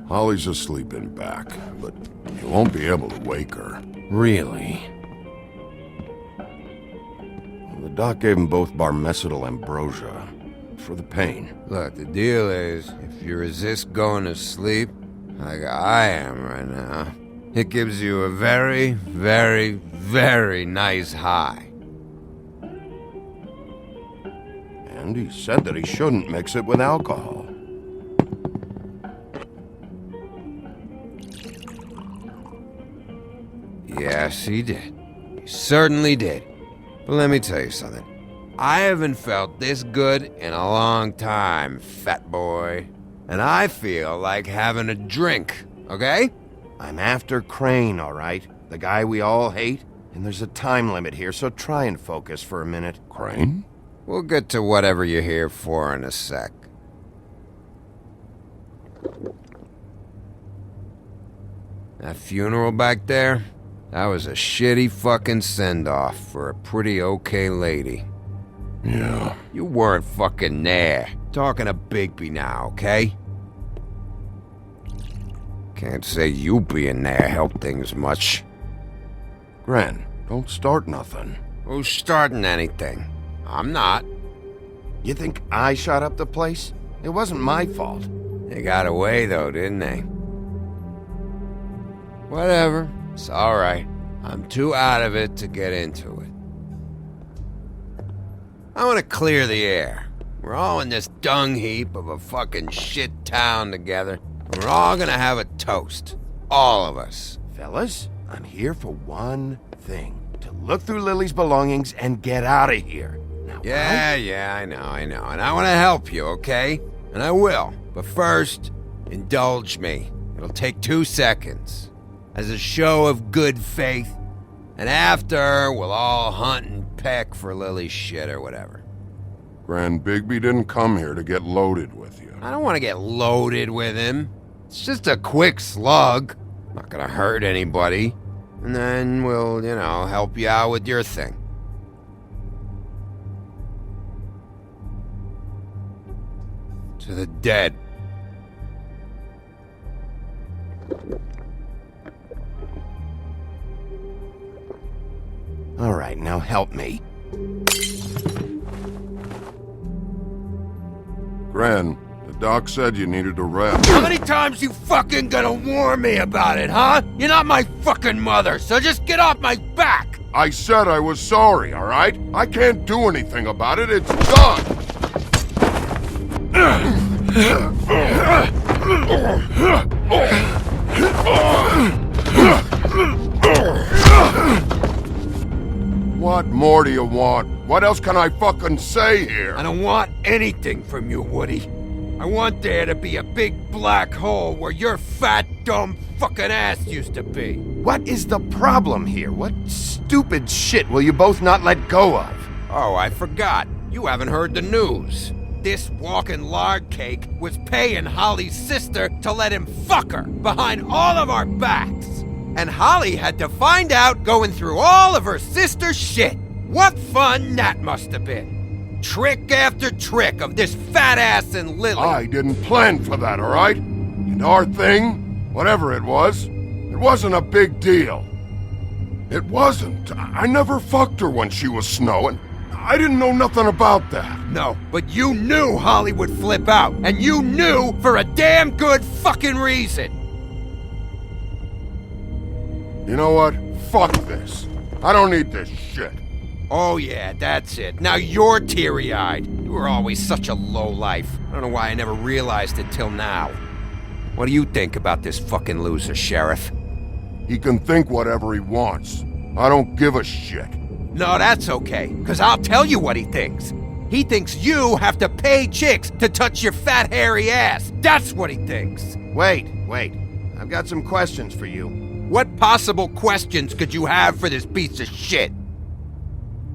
Holly's asleep in back, but you won't be able to wake her. Really? The doc gave them both barmecidal ambrosia for the pain. Look, the deal is, if you resist going to sleep, like I am right now, it gives you a very, very, very nice high. And he said that he shouldn't mix it with alcohol. Yes, he did. He certainly did. But let me tell you something. I haven't felt this good in a long time, fat boy. And I feel like having a drink, okay? I'm after Crane, all right? The guy we all hate? And there's a time limit here, so try and focus for a minute. Crane? We'll get to whatever you're here for in a sec. That funeral back there? That was a shitty fucking send-off for a pretty okay lady. Yeah. You weren't fucking there. Talking to Bigby now, okay? Can't say you being there helped things much. Gren, don't start nothing. Who's starting anything? I'm not. You think I shot up the place? It wasn't my fault. They got away though, didn't they? Whatever. It's alright. I'm too out of it to get into it. I want to clear the air. We're all in this dung heap of a fucking shit town together. We're all gonna have a toast. All of us. Fellas, I'm here for one thing. To look through Lily's belongings and get out of here. Now, Yeah, I know. And I want to help you, okay? And I will. But first, indulge me. It'll take 2 seconds. As a show of good faith. And after, we'll all hunt and peck for Lily's shit or whatever. Grand Bigby didn't come here to get loaded with you. I don't want to get loaded with him. It's just a quick slug. Not gonna hurt anybody. And then we'll, help you out with your thing. To the dead. All right, now help me. Gran, the doc said you needed a rest. How many times you fucking gonna warn me about it, huh? You're not my fucking mother, so just get off my back! I said I was sorry, all right? I can't do anything about it. It's done! What more do you want? What else can I fucking say here? I don't want anything from you, Woody. I want there to be a big black hole where your fat, dumb fucking ass used to be. What is the problem here? What stupid shit will you both not let go of? Oh, I forgot. You haven't heard the news. This walking lard cake was paying Holly's sister to let him fuck her behind all of our backs. And Holly had to find out going through all of her sister's shit. What fun that must have been. Trick after trick of this fat ass and Lily. I didn't plan for that, all right? And our thing, whatever it wasn't a big deal. It wasn't. I never fucked her when she was snowing. I didn't know nothing about that. No, but you knew Holly would flip out. And you knew for a damn good fucking reason. You know what? Fuck this. I don't need this shit. Oh yeah, that's it. Now you're teary-eyed. You were always such a lowlife. I don't know why I never realized it till now. What do you think about this fucking loser, Sheriff? He can think whatever he wants. I don't give a shit. No, that's okay, because I'll tell you what he thinks. He thinks you have to pay chicks to touch your fat, hairy ass. That's what he thinks. Wait. I've got some questions for you. What possible questions could you have for this piece of shit?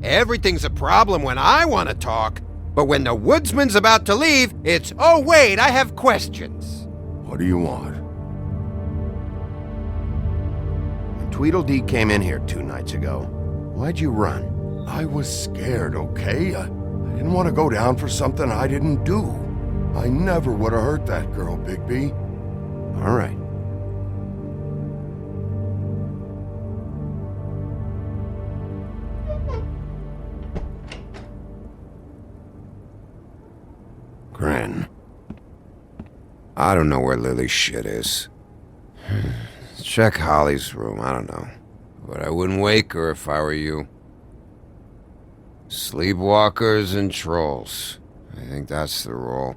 Everything's a problem when I want to talk, but when the woodsman's about to leave, it's, oh wait, I have questions. What do you want? When Tweedledee came in here 2 nights ago, why'd you run? I was scared, okay? I didn't want to go down for something I didn't do. I never would have hurt that girl, Bigby. All right. Grin. I don't know where Lily's shit is. Check Holly's room, I don't know. But I wouldn't wake her if I were you. Sleepwalkers and trolls. I think that's the rule.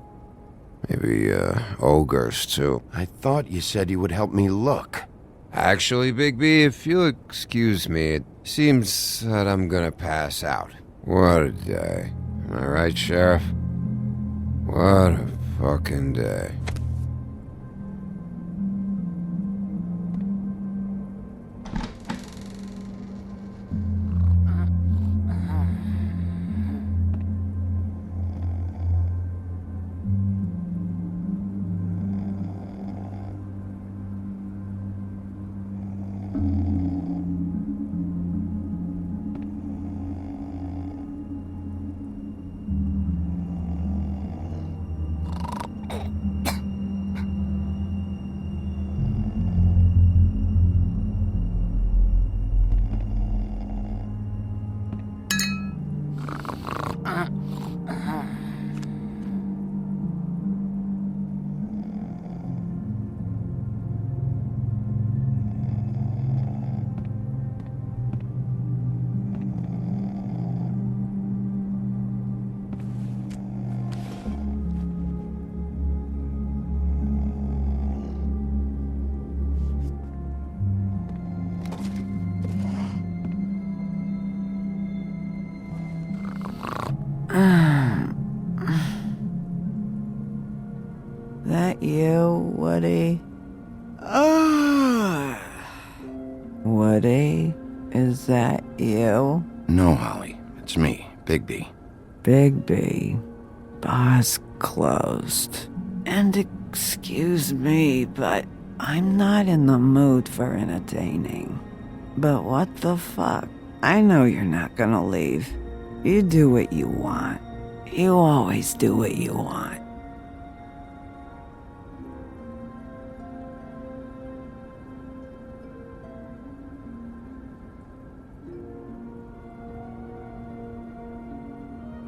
Maybe, ogres, too. I thought you said you would help me look. Actually, Bigby, if you'll excuse me, it seems that I'm gonna pass out. What a day. Am I right, Sheriff? What a fucking day. That you, Woody? Woody, is that you? No, Holly. It's me, Bigby. Bigby. Bar's closed. And excuse me, but I'm not in the mood for entertaining. But what the fuck? I know you're not gonna leave. You do what you want. You always do what you want.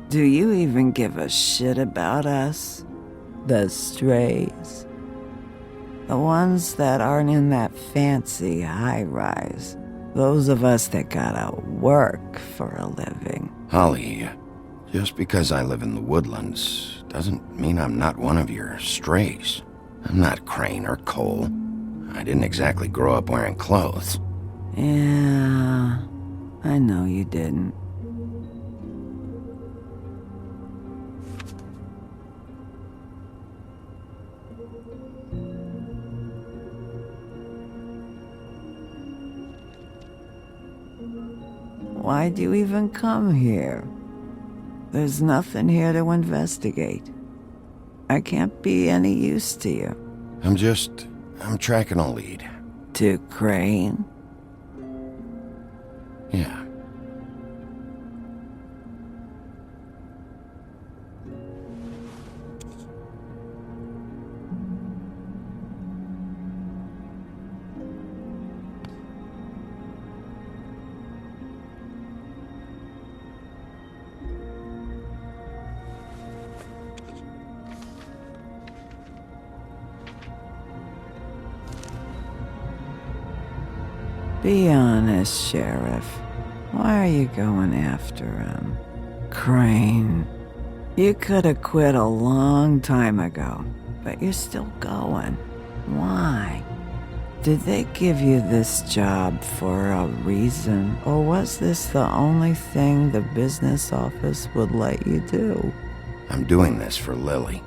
Do you even give a shit about us? The strays? The ones that aren't in that fancy high-rise. Those of us that gotta work for a living. Holly, just because I live in the woodlands doesn't mean I'm not one of your strays. I'm not Crane or Cole. I didn't exactly grow up wearing clothes. Yeah, I know you didn't. Why'd you even come here? There's nothing here to investigate. I can't be any use to you. I'm tracking a lead. To Crane? Yeah. Be honest, Sheriff. Why are you going after him? Crane. You could have quit a long time ago, but you're still going. Why? Did they give you this job for a reason, or was this the only thing the business office would let you do? I'm doing this for Lily.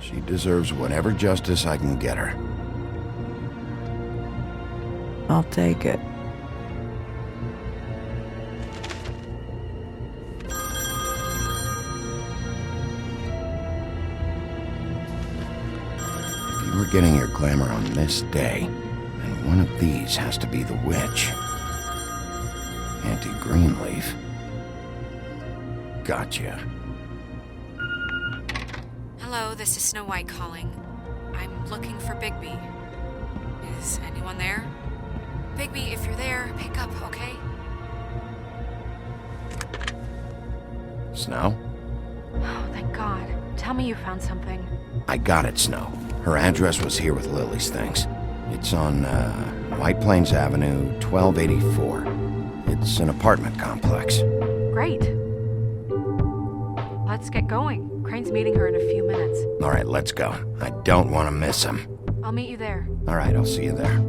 She deserves whatever justice I can get her. I'll take it. If you were getting your glamour on this day, then one of these has to be the witch. Auntie Greenleaf. Gotcha. Hello, this is Snow White calling. I'm looking for Bigby. Is anyone there? Bigby, if you're there, pick up, okay? Snow? Oh, thank God. Tell me you found something. I got it, Snow. Her address was here with Lily's things. It's on, White Plains Avenue, 1284. It's an apartment complex. Great. Let's get going. Crane's meeting her in a few minutes. All right, let's go. I don't want to miss him. I'll meet you there. All right, I'll see you there.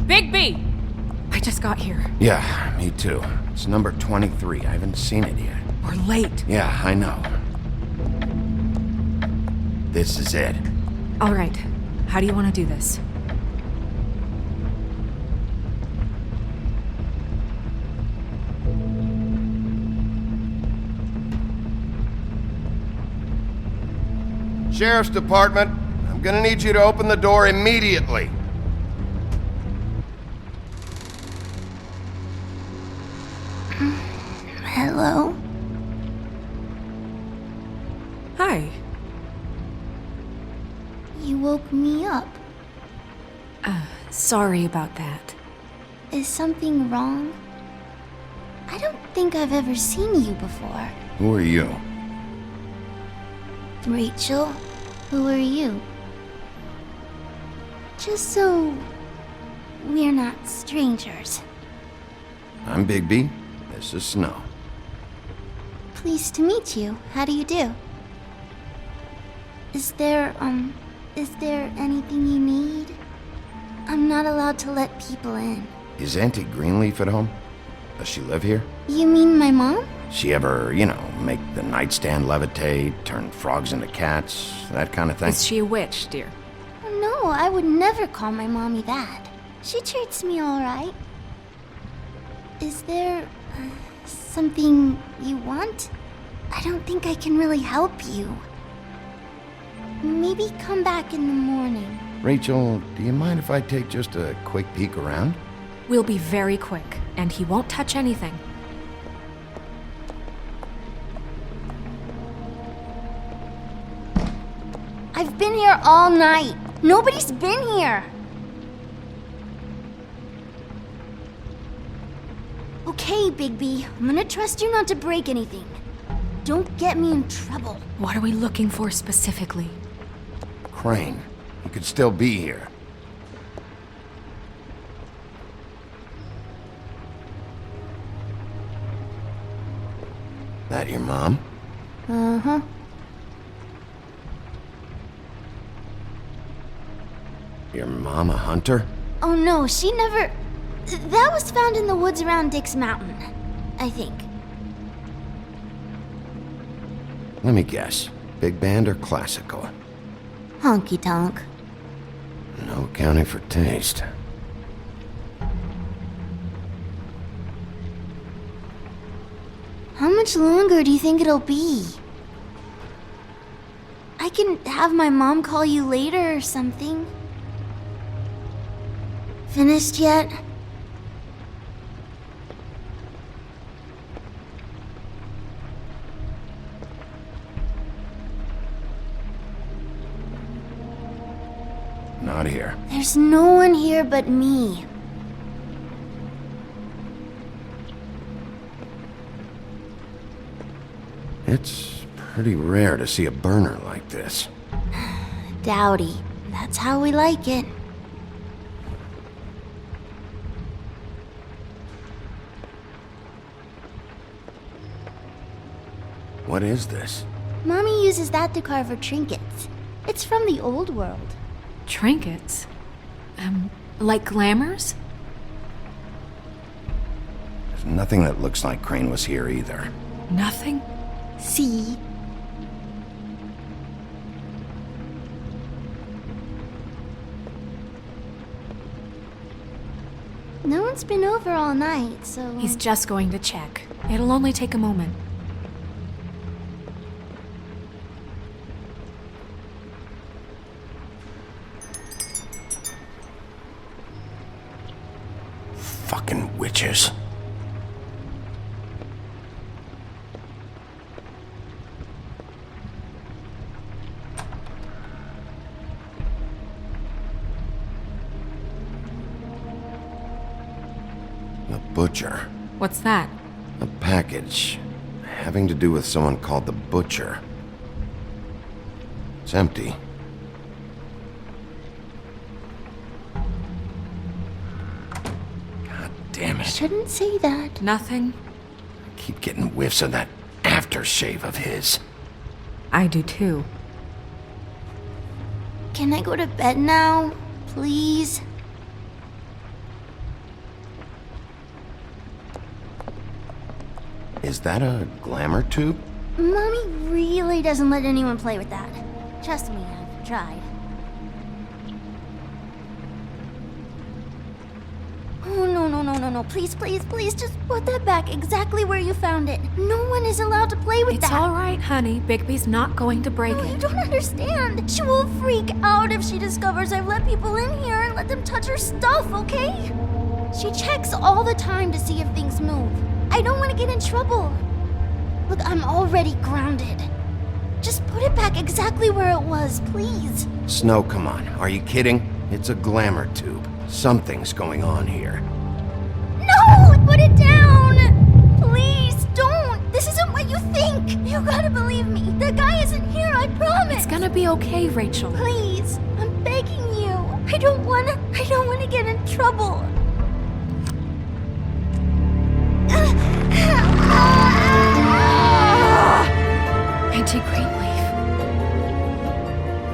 Bigby! I just got here. Yeah, me too. It's number 23. I haven't seen it yet. We're late. Yeah, I know. This is it. All right. How do you want to do this? Sheriff's Department, I'm gonna need you to open the door immediately. Hello? Hi. You woke me up. Sorry about that. Is something wrong? I don't think I've ever seen you before. Who are you? Rachel, who are you? Just so we're not strangers. I'm Bigby. This is Snow. Pleased to meet you. How do you do? Is there anything you need? I'm not allowed to let people in. Is Auntie Greenleaf at home? Does she live here? You mean my mom? She ever, make the nightstand levitate, turn frogs into cats, that kind of thing? Is she a witch, dear? No, I would never call my mommy that. She treats me all right. Is there something you want? I don't think I can really help you. Maybe come back in the morning. Rachel, do you mind if I take just a quick peek around? We'll be very quick, and he won't touch anything. I've been here all night. Nobody's been here. Okay, Bigby. I'm gonna trust you not to break anything. Don't get me in trouble. What are we looking for specifically? Crane. He could still be here. That your mom? Uh-huh. Your mom a hunter? Oh no, she never... That was found in the woods around Dick's Mountain, I think. Let me guess. Big band or classical? Honky tonk. No accounting for taste. How much longer do you think it'll be? I can have my mom call you later or something. Finished yet? Not here. There's no one here but me. It's pretty rare to see a burner like this. Dowdy. That's how we like it. What is this? Mommy uses that to carve her trinkets. It's from the old world. Trinkets? Like glamours? There's nothing that looks like Crane was here either. Nothing? See? No one's been over all night, so... He's just going to check. It'll only take a moment. Fucking witches. The Butcher. What's that? A package having to do with someone called the Butcher. It's empty. God damn it. Shouldn't say that. Nothing. I keep getting whiffs of that aftershave of his. I do too. Can I go to bed now? Please? Is that a glamour tube? Mommy really doesn't let anyone play with that. Trust me, I've tried. Oh, no. Please, just put that back exactly where you found it. No one is allowed to play with that. It's all right, honey. Bigby's not going to break it. You don't understand. She will freak out if she discovers I've let people in here and let them touch her stuff, okay? She checks all the time to see if things move. I don't want to get in trouble. Look, I'm already grounded. Just put it back exactly where it was, please. Snow, come on. Are you kidding? It's a glamour tube. Something's going on here. No! Put it down! Please, don't! This isn't what you think! You gotta believe me. The guy isn't here, I promise! It's gonna be okay, Rachel. Please, I'm begging you. I don't wanna get in trouble. Auntie Greenleaf.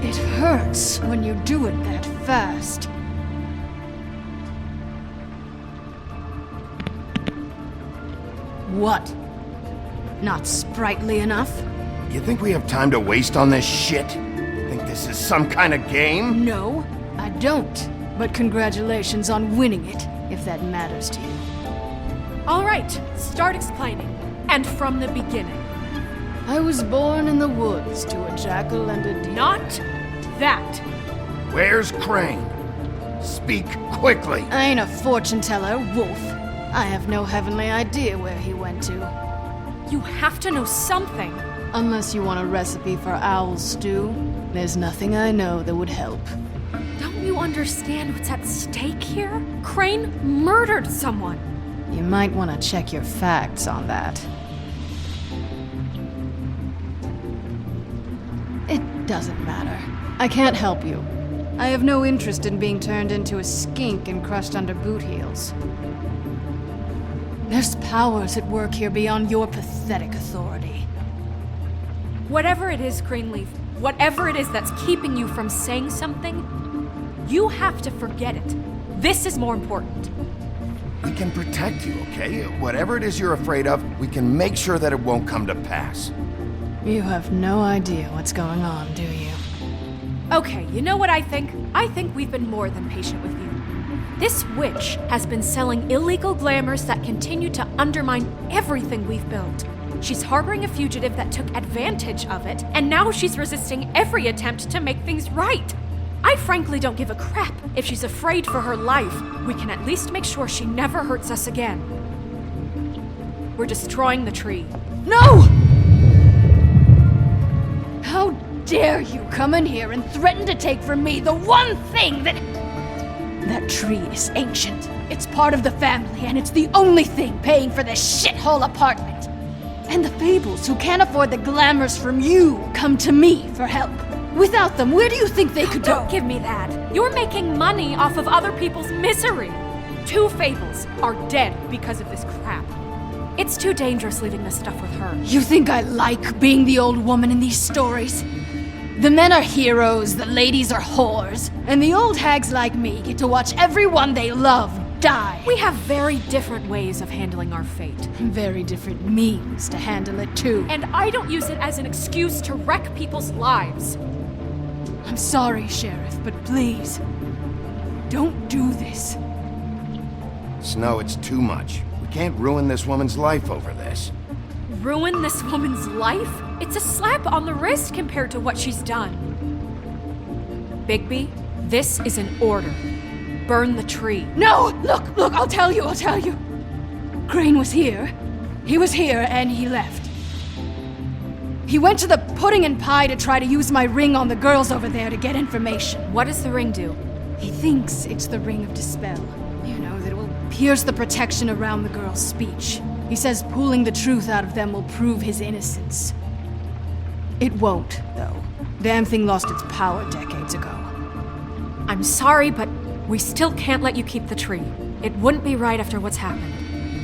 It hurts when you do it that fast. What? Not sprightly enough? You think we have time to waste on this shit? Think this is some kind of game? No, I don't. But congratulations on winning it, if that matters to you. All right, start explaining. And from the beginning. I was born in the woods to a jackal and a deer. Not that. Where's Crane? Speak quickly. I ain't a fortune teller, Wolf. I have no heavenly idea where he went to. You have to know something. Unless you want a recipe for owl stew, there's nothing I know that would help. Don't you understand what's at stake here? Crane murdered someone. You might want to check your facts on that. It doesn't matter. I can't help you. I have no interest in being turned into a skink and crushed under boot heels. There's powers at work here beyond your pathetic authority. Whatever it is, Greenleaf, whatever it is that's keeping you from saying something, you have to forget it. This is more important. We can protect you, okay? Whatever it is you're afraid of, we can make sure that it won't come to pass. You have no idea what's going on, do you? Okay, you know what I think? I think we've been more than patient with you. This witch has been selling illegal glamours that continue to undermine everything we've built. She's harboring a fugitive that took advantage of it, and now she's resisting every attempt to make things right. I frankly don't give a crap if she's afraid for her life. We can at least make sure she never hurts us again. We're destroying the tree. No! How dare you come in here and threaten to take from me the one thing that... That tree is ancient. It's part of the family, and it's the only thing paying for this shithole apartment. And the Fables, who can't afford the glamours from you, come to me for help. Without them, where do you think they could go? Don't give me that. You're making money off of other people's misery. 2 Fables are dead because of this crap. It's too dangerous leaving this stuff with her. You think I like being the old woman in these stories? The men are heroes, the ladies are whores, and the old hags like me get to watch everyone they love die. We have very different ways of handling our fate. Very different means to handle it, too. And I don't use it as an excuse to wreck people's lives. I'm sorry, Sheriff, but please, don't do this. Snow, it's too much. We can't ruin this woman's life over this. Ruin this woman's life? It's a slap on the wrist compared to what she's done. Bigby, this is an order. Burn the tree. No! Look, I'll tell you. Crane was here. He was here and he left. He went to the pudding and pie to try to use my ring on the girls over there to get information. What does the ring do? He thinks it's the ring of dispel. You know, that it will pierce the protection around the girls' speech. He says pulling the truth out of them will prove his innocence. It won't, though. Damn thing lost its power decades ago. I'm sorry, but we still can't let you keep the tree. It wouldn't be right after what's happened.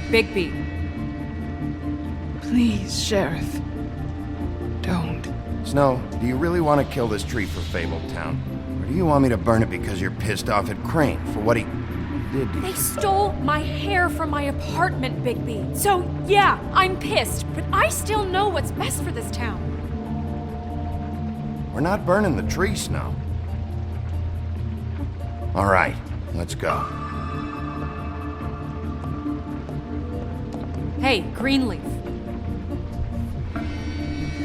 Bigby. Please, Sheriff. Don't. Snow, do you really want to kill this tree for Fabletown? Or do you want me to burn it because you're pissed off at Crane for what he did to you? They stole my hair from my apartment, Bigby. So, yeah, I'm pissed, but I still know what's best for this town. We're not burning the tree, Snow. All right, let's go. Hey, Greenleaf.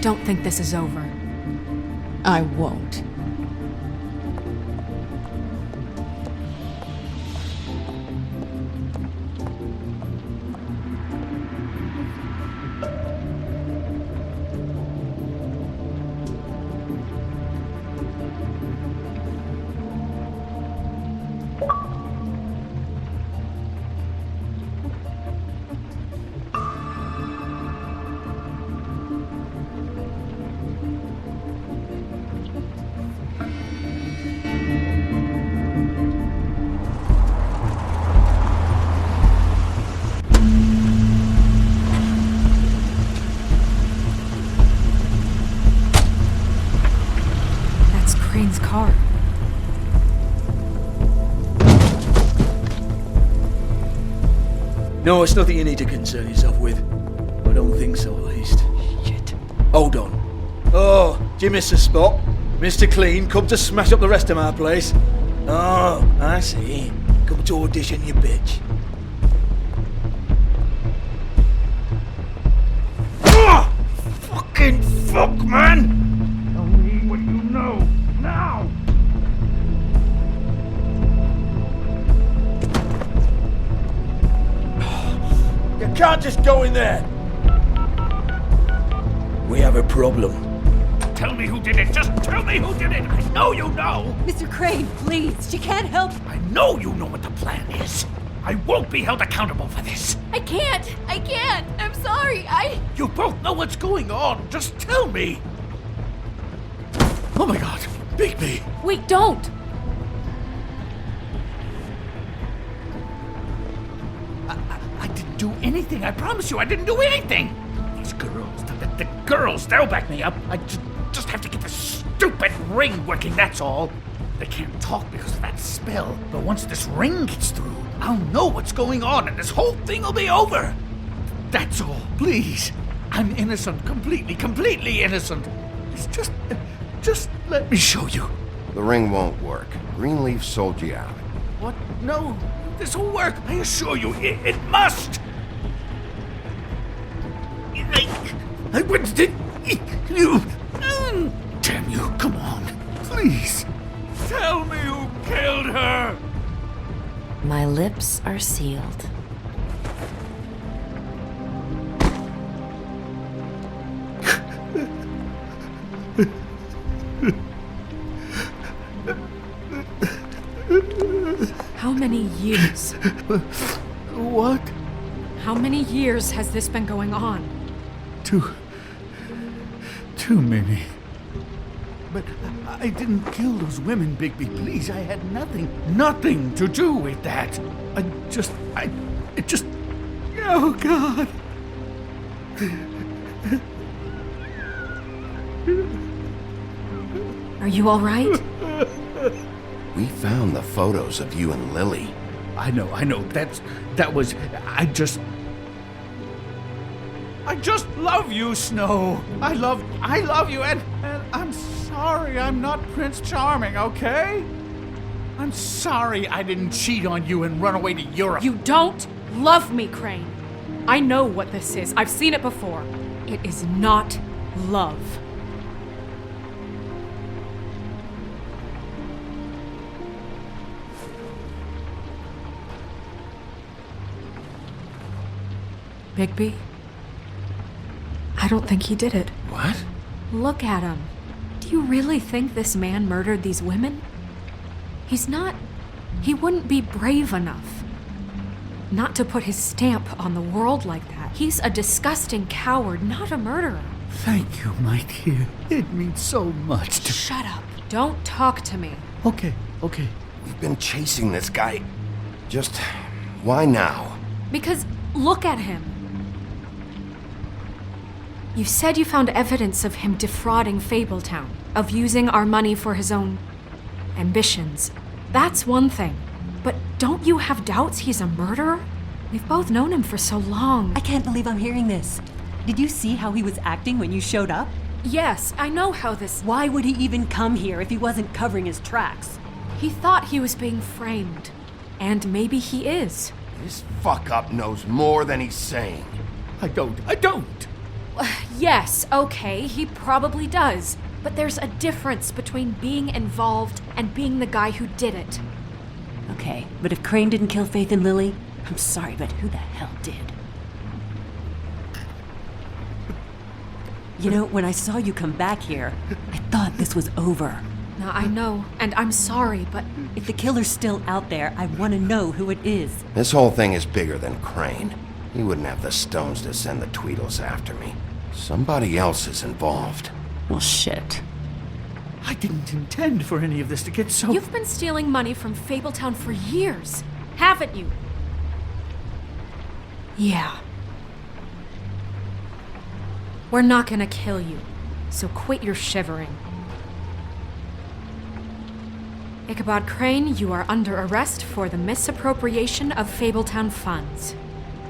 Don't think this is over. I won't. Car. No, it's nothing you need to concern yourself with. I don't think so, at least. Shit. Hold on. Oh, do you miss the spot? Mr. Clean, come to smash up the rest of my place. Oh, I see. Come to audition, you bitch. Oh! Fucking fuck, man! Tell me what you know. Now! You can't just go in there! We have a problem. Tell me who did it! Just tell me who did it! I know you know! Mr. Crane, please! She can't help! I know you know what the plan is! I won't be held accountable for this! I can't! I'm sorry, You both know what's going on! Just tell me! Oh my god! Bigby! Wait, don't! I didn't do anything, I promise you, I didn't do anything! These girls, the girls, they'll back me up. I just have to get this stupid ring working, that's all. They can't talk because of that spell, but once this ring gets through, I'll know what's going on and this whole thing will be over. That's all, please. I'm innocent, completely innocent. It's just let me show you. The ring won't work. Greenleaf sold you out. What? No, this will work, I assure you, it must. I wouldn't you. Damn you, come on, please. Tell me who killed her! My lips are sealed. How many years? What? How many years has this been going on? Too many. But I didn't kill those women, Bigby. Please, I had nothing to do with that. It just... Oh, God. Are you all right? We found the photos of you and Lily. I know. I just love you, Snow. I love you, and I'm sorry I'm not Prince Charming, okay? I'm sorry I didn't cheat on you and run away to Europe. You don't love me, Crane. I know what this is. I've seen it before. It is not love. Bigby? I don't think he did it. What? Look at him. Do you really think this man murdered these women? He wouldn't be brave enough. Not to put his stamp on the world like that. He's a disgusting coward, not a murderer. Thank you, my dear. It means so much to... Shut up. Don't talk to me. Okay. We've been chasing this guy. Just... why now? Because look at him. You said you found evidence of him defrauding Fabletown, of using our money for his own ambitions. That's one thing. But don't you have doubts he's a murderer? We've both known him for so long. I can't believe I'm hearing this. Did you see how he was acting when you showed up? Yes, I know how this... Why would he even come here if he wasn't covering his tracks? He thought he was being framed. And maybe he is. This fuck-up knows more than he's saying. I don't. Yes, okay, he probably does. But there's a difference between being involved and being the guy who did it. Okay, but if Crane didn't kill Faith and Lily, I'm sorry, but who the hell did? You know, when I saw you come back here, I thought this was over. Now, I know, and I'm sorry, but... If the killer's still out there, I want to know who it is. This whole thing is bigger than Crane. He wouldn't have the stones to send the Tweedles after me. Somebody else is involved. Well, shit. I didn't intend for any of this to get so... You've been stealing money from Fabletown for years, haven't you? Yeah. We're not gonna kill you, so quit your shivering. Ichabod Crane, you are under arrest for the misappropriation of Fabletown funds.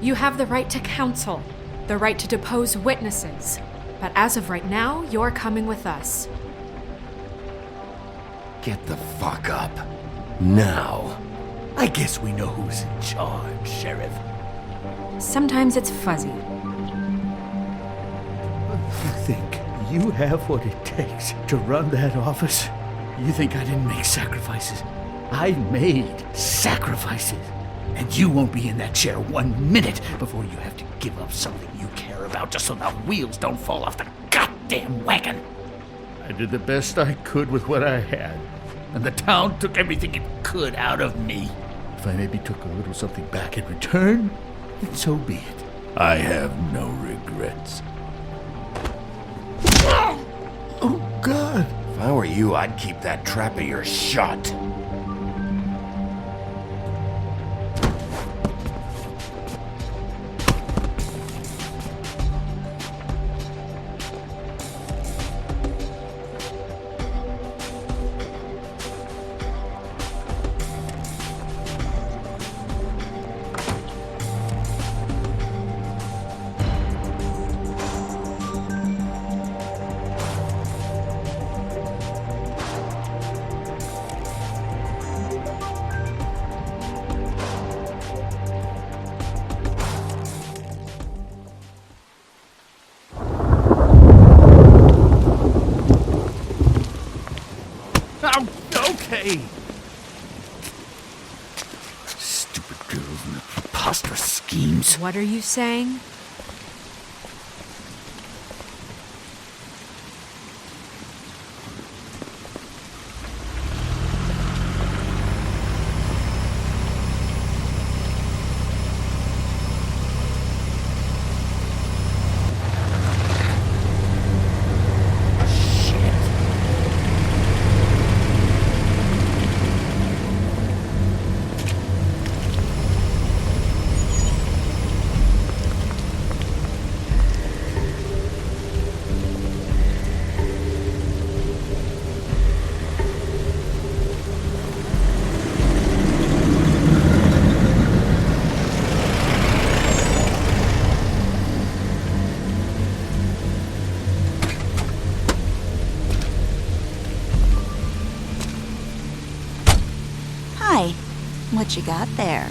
You have the right to counsel, the right to depose witnesses, but as of right now, you're coming with us. Get the fuck up. Now. I guess we know who's in charge, Sheriff. Sometimes it's fuzzy. You think you have what it takes to run that office? You think I didn't make sacrifices? I made sacrifices. And you won't be in that chair 1 minute before you have to give up something you care about just so the wheels don't fall off the goddamn wagon. I did the best I could with what I had, and the town took everything it could out of me. If I maybe took a little something back in return, then so be it. I have no regrets. Oh, God. If I were you, I'd keep that trap of yours shut. Okay. Stupid girls and their preposterous schemes. What are you saying? Hi. What you got there?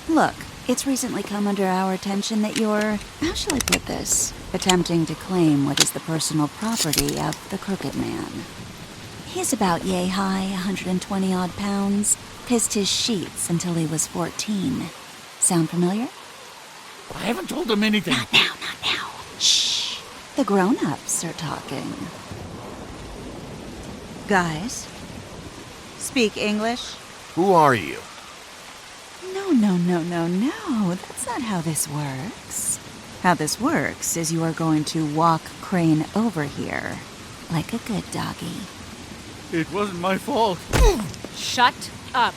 Look, it's recently come under our attention that you're, how shall I put this, attempting to claim what is the personal property of the Crooked Man. He's about yay high, 120 odd pounds, pissed his sheets until he was 14. Sound familiar? I haven't told him anything. Not now. Shh. The grown-ups are talking. Guys, speak English? Who are you? No. That's not how this works. How this works is you are going to walk Crane over here, like a good doggy. It wasn't my fault. Shut up.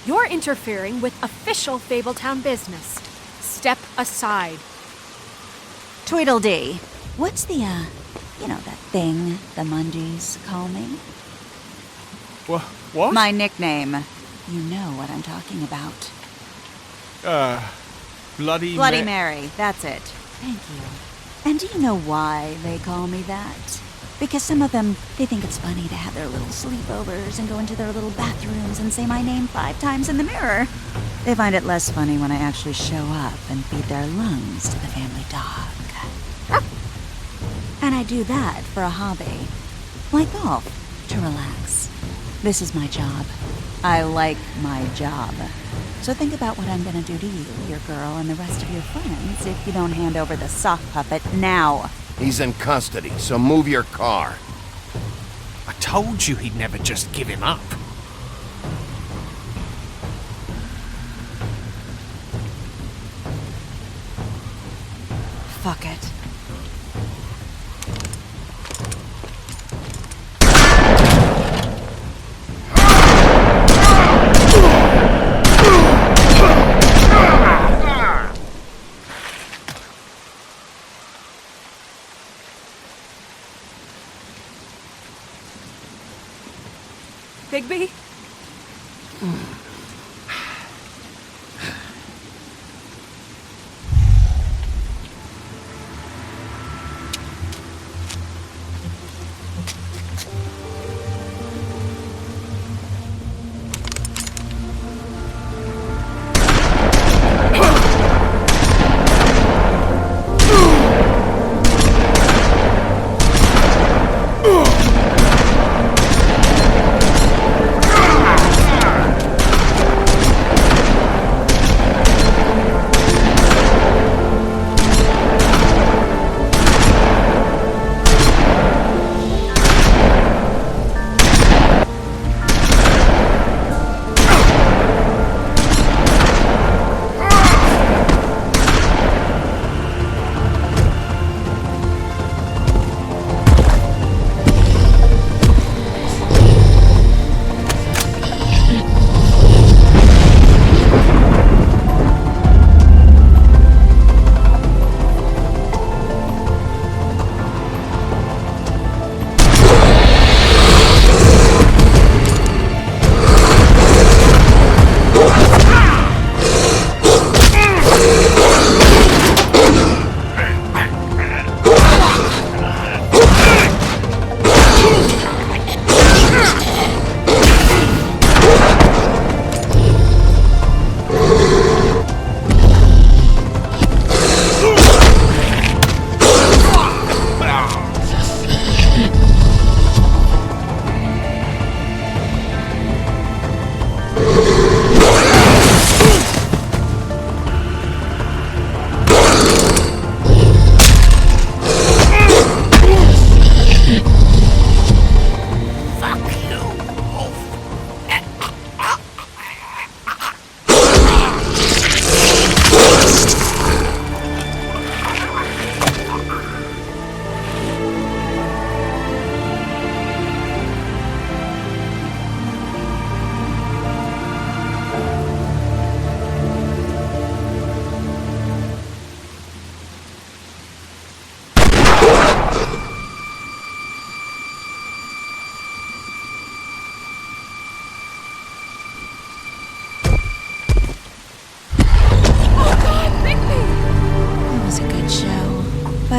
You're interfering with official Fabletown business. Step aside. Tweedledee. What's the, that thing the Mundies call me? What? My nickname. You know what I'm talking about. Bloody Mary, that's it. Thank you. And do you know why they call me that? Because some of them, they think it's funny to have their little sleepovers and go into their little bathrooms and say my name 5 times in the mirror. They find it less funny when I actually show up and feed their lungs to the family dog. And I do that for a hobby. Like golf, to relax. This is my job. I like my job. So think about what I'm gonna do to you, your girl, and the rest of your friends if you don't hand over the sock puppet now. He's in custody, so move your car. I told you he'd never just give him up. Fuck it. Bigby?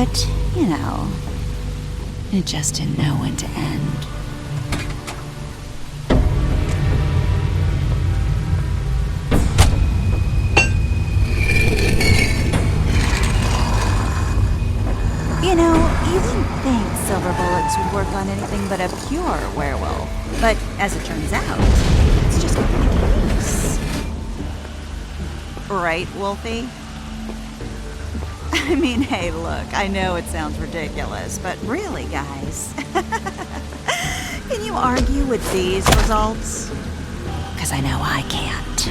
But, you know, it just didn't know when to end. You know, you wouldn't think silver bullets would work on anything but a pure werewolf. But as it turns out, it's just not the case. Right, Wolfie? I mean, hey, look, I know it sounds ridiculous, but really, guys, can you argue with these results? Because I know I can't.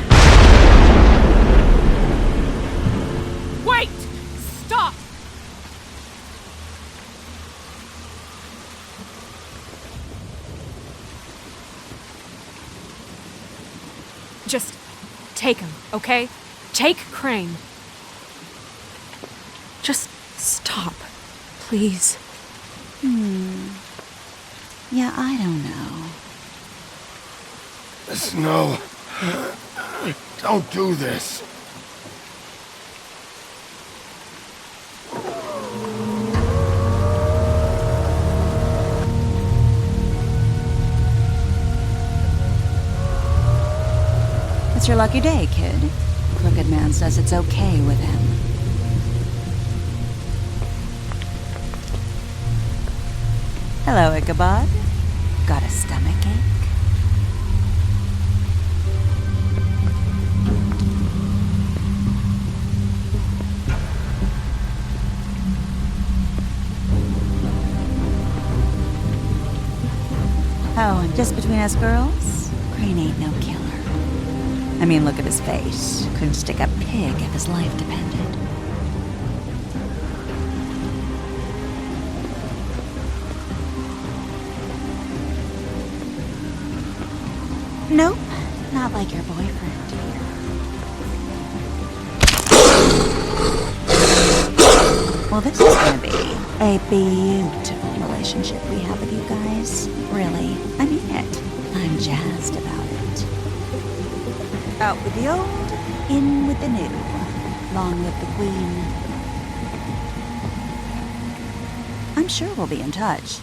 Wait! Stop! Just take him, okay? Take Crane. Just stop, please. Yeah, I don't know. Snow, don't do this. It's your lucky day, kid. Crooked Man says it's okay with him. Hello, Ichabod. Got a stomachache? Oh, and just between us girls, Crane ain't no killer. I mean, look at his face. Couldn't stick a pig if his life depended. Nope, not like your boyfriend. Well, this is gonna be a beautiful relationship we have with you guys. Really, I mean it. I'm jazzed about it. Out with the old, in with the new. Long live the Queen. I'm sure we'll be in touch.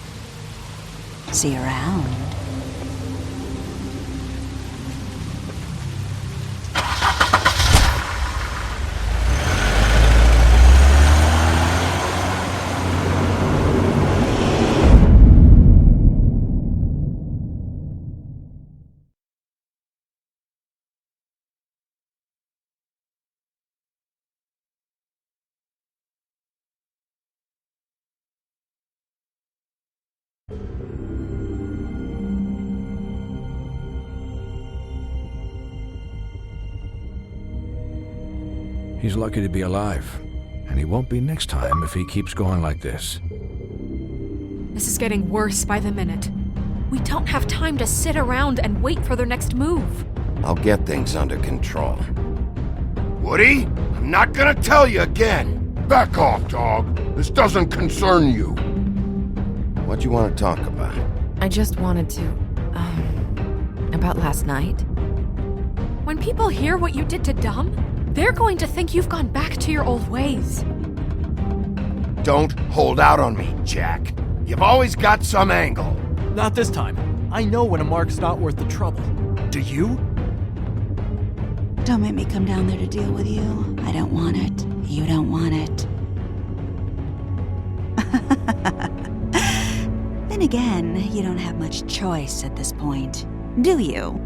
See you around. He's lucky to be alive, and he won't be next time if he keeps going like this. This is getting worse by the minute. We don't have time to sit around and wait for their next move. I'll get things under control. Woody, I'm not gonna tell you again. Back off, dog. This doesn't concern you. What do you want to talk about? I just wanted to, about last night. When people hear what you did to Dom, they're going to think you've gone back to your old ways. Don't hold out on me, Jack. You've always got some angle. Not this time. I know when a mark's not worth the trouble. Do you? Don't make me come down there to deal with you. I don't want it. You don't want it. Then again, you don't have much choice at this point, do you?